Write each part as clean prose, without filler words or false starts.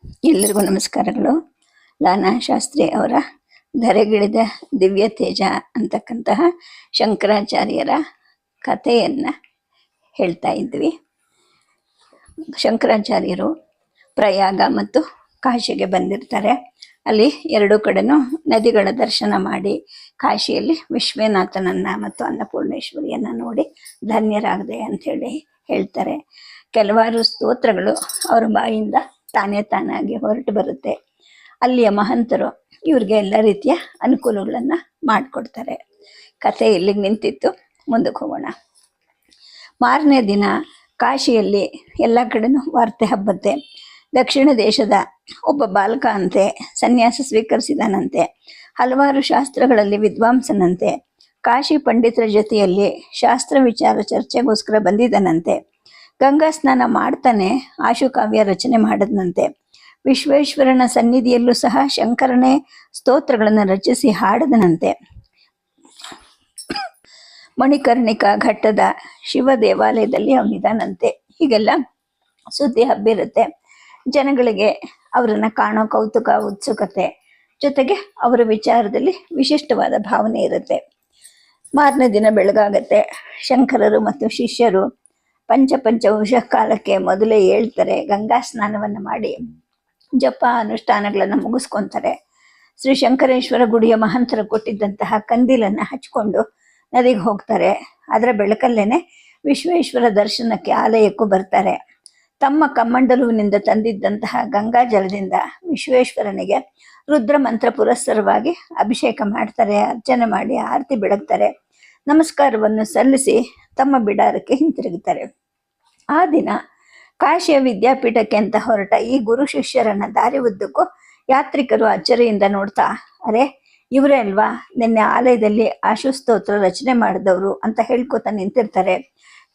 ಎಲ್ಲರಿಗೂ ನಮಸ್ಕಾರಗಳು. ಲಾನಾ ಶಾಸ್ತ್ರಿ ಅವರ ಧರೆಗಿಳಿದ ದಿವ್ಯ ತೇಜ ಅಂತಕ್ಕಂತಹ ಶಂಕರಾಚಾರ್ಯರ ಕಥೆಯನ್ನು ಹೇಳ್ತಾ ಇದ್ವಿ. ಶಂಕರಾಚಾರ್ಯರು ಪ್ರಯಾಗ ಮತ್ತು ಕಾಶಿಗೆ ಬಂದಿರ್ತಾರೆ. ಅಲ್ಲಿ ಎರಡು ಕಡೆನೂ ನದಿಗಳ ದರ್ಶನ ಮಾಡಿ ಕಾಶಿಯಲ್ಲಿ ವಿಶ್ವನಾಥನನ್ನು ಮತ್ತು ಅನ್ನಪೂರ್ಣೇಶ್ವರಿಯನ್ನು ನೋಡಿ ಧನ್ಯರಾಗದೆ ಅಂಥೇಳಿ ಹೇಳ್ತಾರೆ. ಕೆಲವಾರು ಸ್ತೋತ್ರಗಳು ಅವರ ಬಾಯಿಂದ ತಾನಾಗಿ ಹೊರಟು ಬರುತ್ತೆ. ಅಲ್ಲಿಯ ಮಹಂತರು ಇವ್ರಿಗೆ ಎಲ್ಲ ರೀತಿಯ ಅನುಕೂಲಗಳನ್ನು ಮಾಡಿಕೊಡ್ತಾರೆ. ಕಥೆ ಇಲ್ಲಿಗೆ ನಿಂತಿತ್ತು, ಮುಂದಕ್ಕೆ ಹೋಗೋಣ. ಮಾರನೇ ದಿನ ಕಾಶಿಯಲ್ಲಿ ಎಲ್ಲ ಕಡೆನೂ ವಾರ್ತೆ ಹಬ್ಬತ್ತೆ. ದಕ್ಷಿಣ ದೇಶದ ಒಬ್ಬ ಬಾಲಕ ಅಂತೆ ಸನ್ಯಾಸ ಸ್ವೀಕರಿಸಿದನಂತೆ. ಹಲವಾರು ಶಾಸ್ತ್ರಗಳಲ್ಲಿ ವಿದ್ವಾಂಸನಂತೆ. ಕಾಶಿ ಪಂಡಿತರ ಜೊತೆಯಲ್ಲಿ ಶಾಸ್ತ್ರ ವಿಚಾರ ಚರ್ಚೆಗೋಸ್ಕರ ಬಂದಿದ್ದನಂತೆ. ಗಂಗಾ ಸ್ನಾನ ಮಾಡ್ತಾನೆ ಆಶುಕಾವ್ಯ ರಚನೆ ಮಾಡಿದ್ನಂತೆ. ವಿಶ್ವೇಶ್ವರನ ಸನ್ನಿಧಿಯಲ್ಲೂ ಸಹ ಶಂಕರನೇ ಸ್ತೋತ್ರಗಳನ್ನು ರಚಿಸಿ ಹಾಡದನಂತೆ. ಮಣಿಕರ್ಣಿಕಾ ಘಟ್ಟದ ಶಿವ ದೇವಾಲಯದಲ್ಲಿ ಅವನಿದಾನಂತೆ. ಹೀಗೆಲ್ಲ ಸುದ್ದಿ ಹಬ್ಬಿರುತ್ತೆ. ಜನಗಳಿಗೆ ಅವರನ್ನು ಕಾಣೋ ಕೌತುಕ, ಉತ್ಸುಕತೆ, ಜೊತೆಗೆ ಅವರ ವಿಚಾರದಲ್ಲಿ ವಿಶಿಷ್ಟವಾದ ಭಾವನೆ ಇರುತ್ತೆ. ಮಾರನೇ ದಿನ ಬೆಳಗಾಗತ್ತೆ. ಶಂಕರರು ಮತ್ತು ಶಿಷ್ಯರು ಪಂಚಪಂಚವರ್ಷ ಕಾಲಕ್ಕೆ ಮೊದಲೇ ಹೇಳ್ತಾರೆ. ಗಂಗಾ ಸ್ನಾನವನ್ನು ಮಾಡಿ ಜಪ ಅನುಷ್ಠಾನಗಳನ್ನು ಮುಗಿಸ್ಕೊತಾರೆ. ಶ್ರೀ ಶಂಕರೇಶ್ವರ ಗುಡಿಯ ಮಹಂತರ ಕೊಟ್ಟಿದ್ದಂತಹ ಕಂದೀಲನ್ನು ಹಚ್ಕೊಂಡು ನದಿಗೆ ಹೋಗ್ತಾರೆ. ಅದರ ಬೆಳಕಲ್ಲೇನೆ ವಿಶ್ವೇಶ್ವರ ದರ್ಶನಕ್ಕೆ ಆಲಯಕ್ಕೂ ಬರ್ತಾರೆ. ತಮ್ಮ ಕಮ್ಮಂಡಲುವಿನಿಂದ ತಂದಿದ್ದಂತಹ ಗಂಗಾ ಜಲದಿಂದ ವಿಶ್ವೇಶ್ವರನಿಗೆ ರುದ್ರ ಮಂತ್ರ ಪುರಸ್ಸರವಾಗಿ ಅಭಿಷೇಕ ಮಾಡ್ತಾರೆ. ಅರ್ಚನೆ ಮಾಡಿ ಆರತಿ ಬೆಳಗ್ತಾರೆ. ನಮಸ್ಕಾರವನ್ನು ಸಲ್ಲಿಸಿ ತಮ್ಮ ಬಿಡಾರಕ್ಕೆ ಹಿಂತಿರುಗುತ್ತಾರೆ. ಆ ದಿನ ಕಾಶಿಯ ವಿದ್ಯಾಪೀಠಕ್ಕೆ ಅಂತ ಹೊರಟ ಈ ಗುರು ಶಿಷ್ಯರನ್ನ ದಾರಿ ಉದ್ದಕ್ಕೂ ಯಾತ್ರಿಕರು ಅಚ್ಚರಿಯಿಂದ ನೋಡ್ತಾ, ಅರೆ ಇವರೇ ಅಲ್ವಾ ನಿನ್ನೆ ಆಲಯದಲ್ಲಿ ಆಶುಸ್ತೋತ್ರ ರಚನೆ ಮಾಡಿದವರು ಅಂತ ಹೇಳ್ಕೊತಾ ನಿಂತಿರ್ತಾರೆ.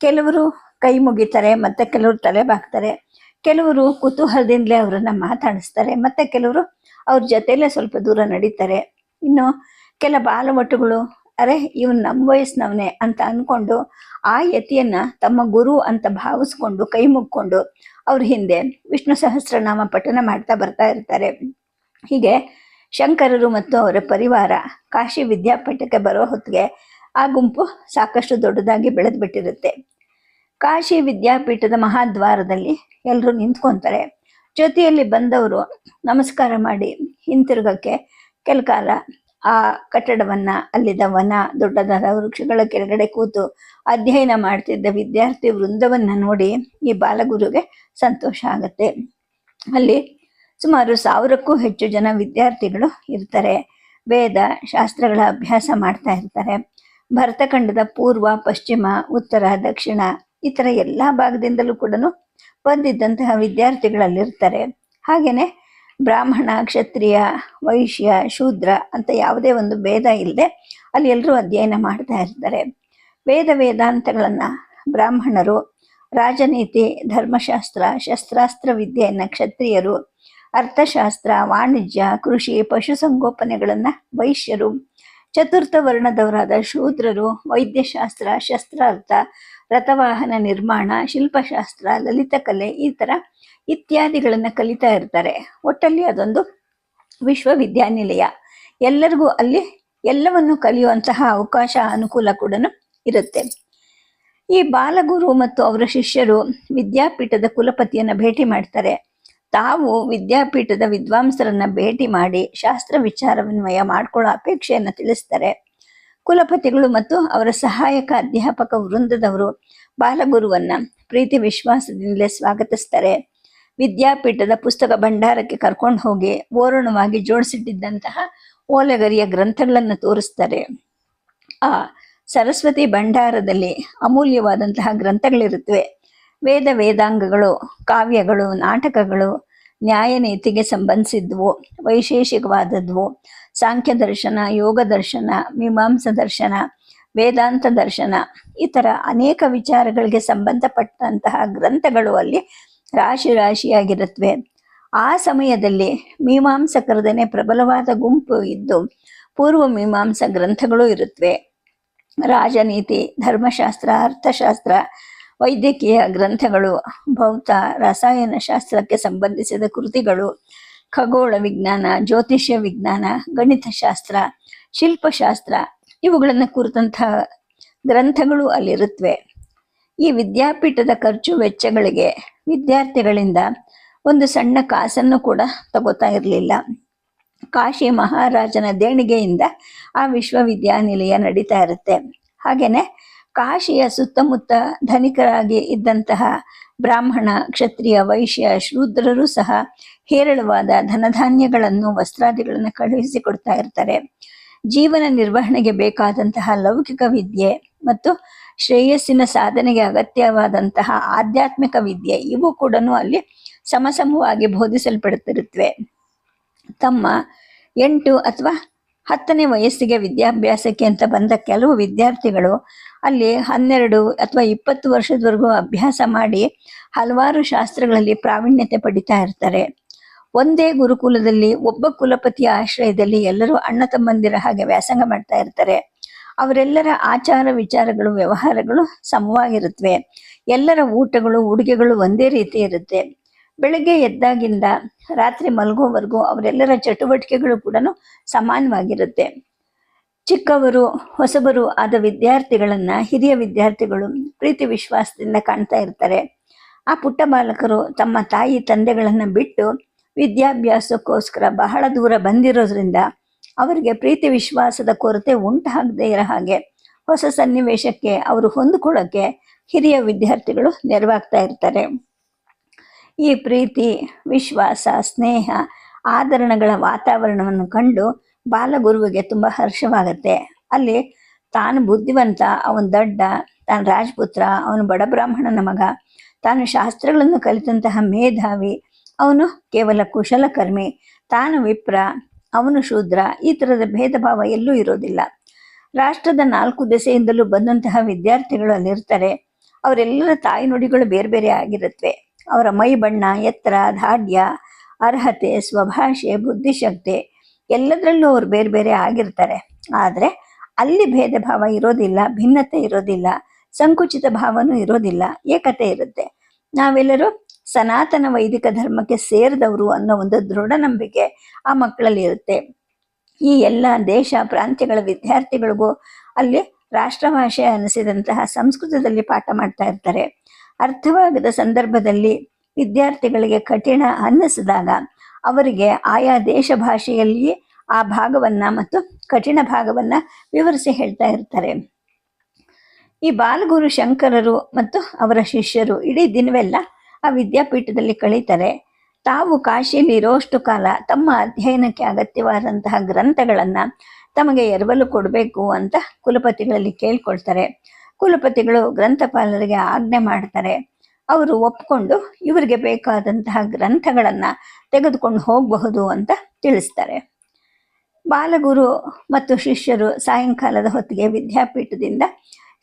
ಕೆಲವರು ಕೈ ಮುಗಿತಾರೆ, ಮತ್ತೆ ಕೆಲವರು ತಲೆ ಬಾಗ್ತಾರೆ, ಕೆಲವರು ಕುತೂಹಲದಿಂದಲೇ ಅವರನ್ನ ಮಾತಾಡಿಸ್ತಾರೆ, ಮತ್ತೆ ಕೆಲವರು ಅವ್ರ ಜೊತೆಯಲ್ಲೇ ಸ್ವಲ್ಪ ದೂರ ನಡೀತಾರೆ. ಇನ್ನು ಕೆಲ ಬಾಲವಟುಗಳು ಅರೆ ಇವನ್ ನಮ್ಮ ವಯಸ್ಸಿನವನೇ ಅಂತ ಅನ್ಕೊಂಡು ಆ ಯತಿಯನ್ನ ತಮ್ಮ ಗುರು ಅಂತ ಭಾವಿಸ್ಕೊಂಡು ಕೈ ಮುಗ್ಕೊಂಡು ಅವ್ರ ಹಿಂದೆ ವಿಷ್ಣು ಸಹಸ್ರನಾಮ ಪಠನ ಮಾಡ್ತಾ ಬರ್ತಾ ಇರ್ತಾರೆ. ಹೀಗೆ ಶಂಕರರು ಮತ್ತು ಅವರ ಪರಿವಾರ ಕಾಶಿ ವಿದ್ಯಾಪೀಠಕ್ಕೆ ಬರೋ ಹೊತ್ತಿಗೆ ಆ ಗುಂಪು ಸಾಕಷ್ಟು ದೊಡ್ಡದಾಗಿ ಬೆಳೆದು ಬಿಟ್ಟಿರುತ್ತೆ. ಕಾಶಿ ವಿದ್ಯಾಪೀಠದ ಮಹಾದ್ವಾರದಲ್ಲಿ ಎಲ್ಲರೂ ನಿಂತ್ಕೊಂತಾರೆ. ಜೊತೆಯಲ್ಲಿ ಬಂದವರು ನಮಸ್ಕಾರ ಮಾಡಿ ಹಿಂತಿರುಗಕ್ಕೆ ಕೆಲ ಕಾಲ ಆ ಕಟ್ಟಡವನ್ನ, ಅಲ್ಲಿದ್ದ ವನ, ದೊಡ್ಡದಾದ ವೃಕ್ಷಗಳ ಕೆಳಗಡೆ ಕೂತು ಅಧ್ಯಯನ ಮಾಡ್ತಿದ್ದ ವಿದ್ಯಾರ್ಥಿ ವೃಂದವನ್ನ ನೋಡಿ ಈ ಬಾಲಗುರುಗೆ ಸಂತೋಷ ಆಗತ್ತೆ. ಅಲ್ಲಿ ಸುಮಾರು 1000ಕ್ಕೂ ಹೆಚ್ಚು ಜನ ವಿದ್ಯಾರ್ಥಿಗಳು ಇರ್ತಾರೆ. ವೇದ ಶಾಸ್ತ್ರಗಳ ಅಭ್ಯಾಸ ಮಾಡ್ತಾ ಇರ್ತಾರೆ. ಭರತಖಂಡದ ಪೂರ್ವ, ಪಶ್ಚಿಮ, ಉತ್ತರ, ದಕ್ಷಿಣ ಈ ಥರ ಎಲ್ಲ ಭಾಗದಿಂದಲೂ ಕೂಡ ಬಂದಿದ್ದಂತಹ ವಿದ್ಯಾರ್ಥಿಗಳಲ್ಲಿರ್ತಾರೆ. ಹಾಗೇನೆ ಬ್ರಾಹ್ಮಣ, ಕ್ಷತ್ರಿಯ, ವೈಶ್ಯ, ಶೂದ್ರ ಅಂತ ಯಾವುದೇ ಒಂದು ಭೇದ ಇಲ್ಲದೆ ಅಲ್ಲಿ ಎಲ್ಲರೂ ಅಧ್ಯಯನ ಮಾಡ್ತಾ ಇರ್ತಾರೆ. ವೇದಾಂತಗಳನ್ನು ಬ್ರಾಹ್ಮಣರು, ರಾಜನೀತಿ, ಧರ್ಮಶಾಸ್ತ್ರ, ಶಸ್ತ್ರಾಸ್ತ್ರ ವಿದ್ಯೆಯನ್ನು ಕ್ಷತ್ರಿಯರು, ಅರ್ಥಶಾಸ್ತ್ರ, ವಾಣಿಜ್ಯ, ಕೃಷಿ, ಪಶುಸಂಗೋಪನೆಗಳನ್ನು ವೈಶ್ಯರು, ಚತುರ್ಥ ವರ್ಣದವರಾದ ಶೂದ್ರರು, ವೈದ್ಯಶಾಸ್ತ್ರ, ಶಸ್ತ್ರಾರ್ಥ, ರಥವಾಹನ ನಿರ್ಮಾಣ, ಶಿಲ್ಪಶಾಸ್ತ್ರ, ಲಲಿತಕಲೆ ಈ ಥರ ಇತ್ಯಾದಿಗಳನ್ನು ಕಲಿತಾ ಇರ್ತಾರೆ. ಒಟ್ಟಲ್ಲಿ ಅದೊಂದು ವಿಶ್ವವಿದ್ಯಾನಿಲಯ. ಎಲ್ಲರಿಗೂ ಅಲ್ಲಿ ಎಲ್ಲವನ್ನು ಕಲಿಯುವಂತಹ ಅವಕಾಶ, ಅನುಕೂಲ ಕೂಡ ಇರುತ್ತೆ. ಈ ಬಾಲಗುರು ಮತ್ತು ಅವರ ಶಿಷ್ಯರು ವಿದ್ಯಾಪೀಠದ ಕುಲಪತಿಯನ್ನು ಭೇಟಿ ಮಾಡ್ತಾರೆ. ತಾವು ವಿದ್ಯಾಪೀಠದ ವಿದ್ವಾಂಸರನ್ನ ಭೇಟಿ ಮಾಡಿ ಶಾಸ್ತ್ರ ವಿಚಾರ ವಿನಿಮಯ ಮಾಡ್ಕೊಳ್ಳೋ ಅಪೇಕ್ಷೆಯನ್ನು ತಿಳಿಸ್ತಾರೆ. ಕುಲಪತಿಗಳು ಮತ್ತು ಅವರ ಸಹಾಯಕ ಅಧ್ಯಾಪಕ ವೃಂದದವರು ಬಾಲಗುರುವನ್ನ ಪ್ರೀತಿ ವಿಶ್ವಾಸದಿಂದಲೇ ಸ್ವಾಗತಿಸ್ತಾರೆ. ವಿದ್ಯಾಪೀಠದ ಪುಸ್ತಕ ಭಂಡಾರಕ್ಕೆ ಕರ್ಕೊಂಡು ಹೋಗಿ ಓರಣವಾಗಿ ಜೋಡಿಸಿಟ್ಟಿದ್ದಂತಹ ಓಲೆಗರಿಯ ಗ್ರಂಥಗಳನ್ನು ತೋರಿಸ್ತಾರೆ. ಆ ಸರಸ್ವತಿ ಭಂಡಾರದಲ್ಲಿ ಅಮೂಲ್ಯವಾದಂತಹ ಗ್ರಂಥಗಳಿರುತ್ತವೆ. ವೇದಾಂಗಗಳು, ಕಾವ್ಯಗಳು, ನಾಟಕಗಳು, ನ್ಯಾಯನೀತಿಗೆ ಸಂಬಂಧಿಸಿದ್ವು, ವೈಶೇಷಿಕವಾದದ್ವು, ಸಾಂಖ್ಯ ದರ್ಶನ, ಯೋಗ ದರ್ಶನ, ಮೀಮಾಂಸ ದರ್ಶನ, ವೇದಾಂತ ದರ್ಶನ ಈ ಥರ ಅನೇಕ ವಿಚಾರಗಳಿಗೆ ಸಂಬಂಧಪಟ್ಟಂತಹ ಗ್ರಂಥಗಳು ಅಲ್ಲಿ ರಾಶಿಯಾಗಿರುತ್ತವೆ. ಆ ಸಮಯದಲ್ಲಿ ಮೀಮಾಂಸಕರದನೆ ಪ್ರಬಲವಾದ ಗುಂಪು ಇದ್ದು ಪೂರ್ವ ಮೀಮಾಂಸ ಗ್ರಂಥಗಳು ಇರುತ್ತವೆ. ರಾಜನೀತಿ, ಧರ್ಮಶಾಸ್ತ್ರ, ಅರ್ಥಶಾಸ್ತ್ರ, ವೈದ್ಯಕೀಯ ಗ್ರಂಥಗಳು, ಭೌತ ರಸಾಯನ ಶಾಸ್ತ್ರಕ್ಕೆ ಸಂಬಂಧಿಸಿದ ಕೃತಿಗಳು, ಖಗೋಳ ವಿಜ್ಞಾನ, ಜ್ಯೋತಿಷ್ಯ ವಿಜ್ಞಾನ, ಗಣಿತಶಾಸ್ತ್ರ, ಶಿಲ್ಪಶಾಸ್ತ್ರ ಇವುಗಳನ್ನು ಕುರಿತಂತಹ ಗ್ರಂಥಗಳು ಅಲ್ಲಿರುತ್ತವೆ. ಈ ವಿದ್ಯಾಪೀಠದ ಖರ್ಚು ವೆಚ್ಚಗಳಿಗೆ ವಿದ್ಯಾರ್ಥಿಗಳಿಂದ ಒಂದು ಸಣ್ಣ ಕಾಸನ್ನು ಕೂಡ ತಗೋತಾ ಇರಲಿಲ್ಲ. ಕಾಶಿ ಮಹಾರಾಜನ ದೇಣಿಗೆಯಿಂದ ಆ ವಿಶ್ವವಿದ್ಯಾನಿಲಯ ನಡೀತಾ ಇರುತ್ತೆ. ಹಾಗೇನೆ ಕಾಶಿಯ ಸುತ್ತಮುತ್ತ ಧನಿಕರಾಗಿ ಇದ್ದಂತಹ ಬ್ರಾಹ್ಮಣ, ಕ್ಷತ್ರಿಯ, ವೈಶ್ಯ, ಶೂದ್ರರು ಸಹ ಹೇರಳವಾದ ಧನಧಾನ್ಯಗಳನ್ನು, ವಸ್ತ್ರಾದಿಗಳನ್ನು ಕಳುಹಿಸಿಕೊಡ್ತಾ ಇರ್ತಾರೆ. ಜೀವನ ನಿರ್ವಹಣೆಗೆ ಬೇಕಾದಂತಹ ಲೌಕಿಕ ವಿದ್ಯೆ ಮತ್ತು ಶ್ರೇಯಸ್ಸಿನ ಸಾಧನೆಗೆ ಅಗತ್ಯವಾದಂತಹ ಆಧ್ಯಾತ್ಮಿಕ ವಿದ್ಯೆ ಇವು ಕೂಡ ಅಲ್ಲಿ ಸಮಸಮವಾಗಿ ಬೋಧಿಸಲ್ಪಡುತ್ತಿರುತ್ತವೆ. ತಮ್ಮ 8 ಅಥವಾ 10ನೇ ವಯಸ್ಸಿಗೆ ವಿದ್ಯಾಭ್ಯಾಸಕ್ಕೆ ಅಂತ ಬಂದ ಕೆಲವು ವಿದ್ಯಾರ್ಥಿಗಳು ಅಲ್ಲಿ 12 ಅಥವಾ 20 ವರ್ಷದವರೆಗೂ ಅಭ್ಯಾಸ ಮಾಡಿ ಹಲವಾರು ಶಾಸ್ತ್ರಗಳಲ್ಲಿ ಪ್ರಾವೀಣ್ಯತೆ ಪಡಿತಾ ಇರ್ತಾರೆ. ಒಂದೇ ಗುರುಕುಲದಲ್ಲಿ ಒಬ್ಬ ಕುಲಪತಿಯ ಆಶ್ರಯದಲ್ಲಿ ಎಲ್ಲರೂ ಅಣ್ಣ ತಮ್ಮಂದಿರ ಹಾಗೆ ವ್ಯಾಸಂಗ ಮಾಡ್ತಾ ಇರ್ತಾರೆ. ಅವರೆಲ್ಲರ ಆಚಾರ ವಿಚಾರಗಳು, ವ್ಯವಹಾರಗಳು ಸಮವಾಗಿರುತ್ತವೆ. ಎಲ್ಲರ ಊಟಗಳು, ಉಡುಗೆಗಳು ಒಂದೇ ರೀತಿ ಇರುತ್ತೆ. ಬೆಳಗ್ಗೆ ಎದ್ದಾಗಿಂದ ರಾತ್ರಿ ಮಲಗೋವರೆಗೂ ಅವರೆಲ್ಲರ ಚಟುವಟಿಕೆಗಳು ಕೂಡ ಸಮಾನವಾಗಿರುತ್ತೆ. ಚಿಕ್ಕವರು, ಹೊಸಬರು ಆದ ವಿದ್ಯಾರ್ಥಿಗಳನ್ನ ಹಿರಿಯ ವಿದ್ಯಾರ್ಥಿಗಳು ಪ್ರೀತಿ ವಿಶ್ವಾಸದಿಂದ ಕಾಣ್ತಾ ಇರ್ತಾರೆ. ಆ ಪುಟ್ಟ ಬಾಲಕರು ತಮ್ಮ ತಾಯಿ ತಂದೆಗಳನ್ನ ಬಿಟ್ಟು ವಿದ್ಯಾಭ್ಯಾಸಕ್ಕೋಸ್ಕರ ಬಹಳ ದೂರ ಬಂದಿರೋದ್ರಿಂದ ಅವರಿಗೆ ಪ್ರೀತಿ ವಿಶ್ವಾಸದ ಕೊರತೆ ಉಂಟಾಗದೇ ಇರೋ ಹಾಗೆ ಹೊಸ ಸನ್ನಿವೇಶಕ್ಕೆ ಅವರು ಹೊಂದಿಕೊಳ್ಳೋಕೆ ಹಿರಿಯ ವಿದ್ಯಾರ್ಥಿಗಳು ನೆರವಾಗ್ತಾ ಇರ್ತಾರೆ. ಈ ಪ್ರೀತಿ, ವಿಶ್ವಾಸ, ಸ್ನೇಹ, ಆದರಣಗಳ ವಾತಾವರಣವನ್ನು ಕಂಡು ಬಾಲಗುರುವಿಗೆ ತುಂಬ ಹರ್ಷವಾಗತ್ತೆ. ಅಲ್ಲಿ ತಾನು ಬುದ್ಧಿವಂತ, ಅವನು ದಡ್ಡ, ತಾನು ರಾಜಪುತ್ರ, ಅವನು ಬಡ ಬ್ರಾಹ್ಮಣನ ಮಗ, ತಾನು ಶಾಸ್ತ್ರಗಳನ್ನು ಕಲಿತಂತಹ ಮೇಧಾವಿ, ಅವನು ಕೇವಲ ಕುಶಲಕರ್ಮಿ, ತಾನು ವಿಪ್ರ, ಅವನು ಶೂದ್ರ, ಈ ಥರದ ಭೇದ ಭಾವ ಎಲ್ಲೂ ಇರೋದಿಲ್ಲ. ರಾಷ್ಟ್ರದ 4 ದೆಸೆಯಿಂದಲೂ ಬಂದಂತಹ ವಿದ್ಯಾರ್ಥಿಗಳು ಅಲ್ಲಿರ್ತಾರೆ. ಅವರೆಲ್ಲರ ತಾಯಿ ನುಡಿಗಳು ಬೇರೆ ಬೇರೆ ಆಗಿರುತ್ತವೆ. ಅವರ ಮೈ ಬಣ್ಣ, ಎತ್ತರ, ದಾಢ್ಯ, ಅರ್ಹತೆ, ಸ್ವಭಾಷೆ, ಬುದ್ಧಿಶಕ್ತಿ ಎಲ್ಲದರಲ್ಲೂ ಅವ್ರು ಬೇರೆ ಬೇರೆ ಆಗಿರ್ತಾರೆ. ಆದರೆ ಅಲ್ಲಿ ಭೇದ ಭಾವ ಇರೋದಿಲ್ಲ, ಭಿನ್ನತೆ ಇರೋದಿಲ್ಲ, ಸಂಕುಚಿತ ಭಾವನೂ ಇರೋದಿಲ್ಲ, ಏಕತೆ ಇರುತ್ತೆ. ನಾವೆಲ್ಲರೂ ಸನಾತನ ವೈದಿಕ ಧರ್ಮಕ್ಕೆ ಸೇರಿದವರು ಅನ್ನೋ ಒಂದು ದೃಢ ನಂಬಿಕೆ ಆ ಮಕ್ಕಳಲ್ಲಿ ಇರುತ್ತೆ. ಈ ಎಲ್ಲ ದೇಶ ಪ್ರಾಂತ್ಯಗಳ ವಿದ್ಯಾರ್ಥಿಗಳಿಗೂ ಅಲ್ಲಿ ರಾಷ್ಟ್ರಭಾಷೆ ಅನಿಸಿದಂತಹ ಸಂಸ್ಕೃತದಲ್ಲಿ ಪಾಠ ಮಾಡ್ತಾ ಇರ್ತಾರೆ. ಅರ್ಥವಾಗದ ಸಂದರ್ಭದಲ್ಲಿ ವಿದ್ಯಾರ್ಥಿಗಳಿಗೆ ಕಠಿಣ ಅನ್ನಿಸಿದಾಗ ಅವರಿಗೆ ಆಯಾ ದೇಶ ಭಾಷೆಯಲ್ಲಿಯೇ ಆ ಭಾಗವನ್ನ ಮತ್ತು ಕಠಿಣ ಭಾಗವನ್ನ ವಿವರಿಸಿ ಹೇಳ್ತಾ ಇರ್ತಾರೆ. ಈ ಬಾಲಗುರು ಶಂಕರರು ಮತ್ತು ಅವರ ಶಿಷ್ಯರು ಇಡೀ ದಿನವೆಲ್ಲ ಆ ವಿದ್ಯಾಪೀಠದಲ್ಲಿ ಕಳೀತಾರೆ. ತಾವು ಕಾಶಿಯಲ್ಲಿ ಇರೋಷ್ಟು ಕಾಲ ತಮ್ಮ ಅಧ್ಯಯನಕ್ಕೆ ಅಗತ್ಯವಾದಂತಹ ಗ್ರಂಥಗಳನ್ನ ತಮಗೆ ಎರವಲು ಕೊಡಬೇಕು ಅಂತ ಕುಲಪತಿಗಳಲ್ಲಿ ಕೇಳ್ಕೊಳ್ತಾರೆ. ಕುಲಪತಿಗಳು ಗ್ರಂಥಪಾಲರಿಗೆ ಆಜ್ಞೆ ಮಾಡ್ತಾರೆ. ಅವರು ಒಪ್ಕೊಂಡು ಇವರಿಗೆ ಬೇಕಾದಂತಹ ಗ್ರಂಥಗಳನ್ನ ತೆಗೆದುಕೊಂಡು ಹೋಗಬಹುದು ಅಂತ ತಿಳಿಸ್ತಾರೆ. ಬಾಲಗುರು ಮತ್ತು ಶಿಷ್ಯರು ಸಾಯಂಕಾಲದ ಹೊತ್ತಿಗೆ ವಿದ್ಯಾಪೀಠದಿಂದ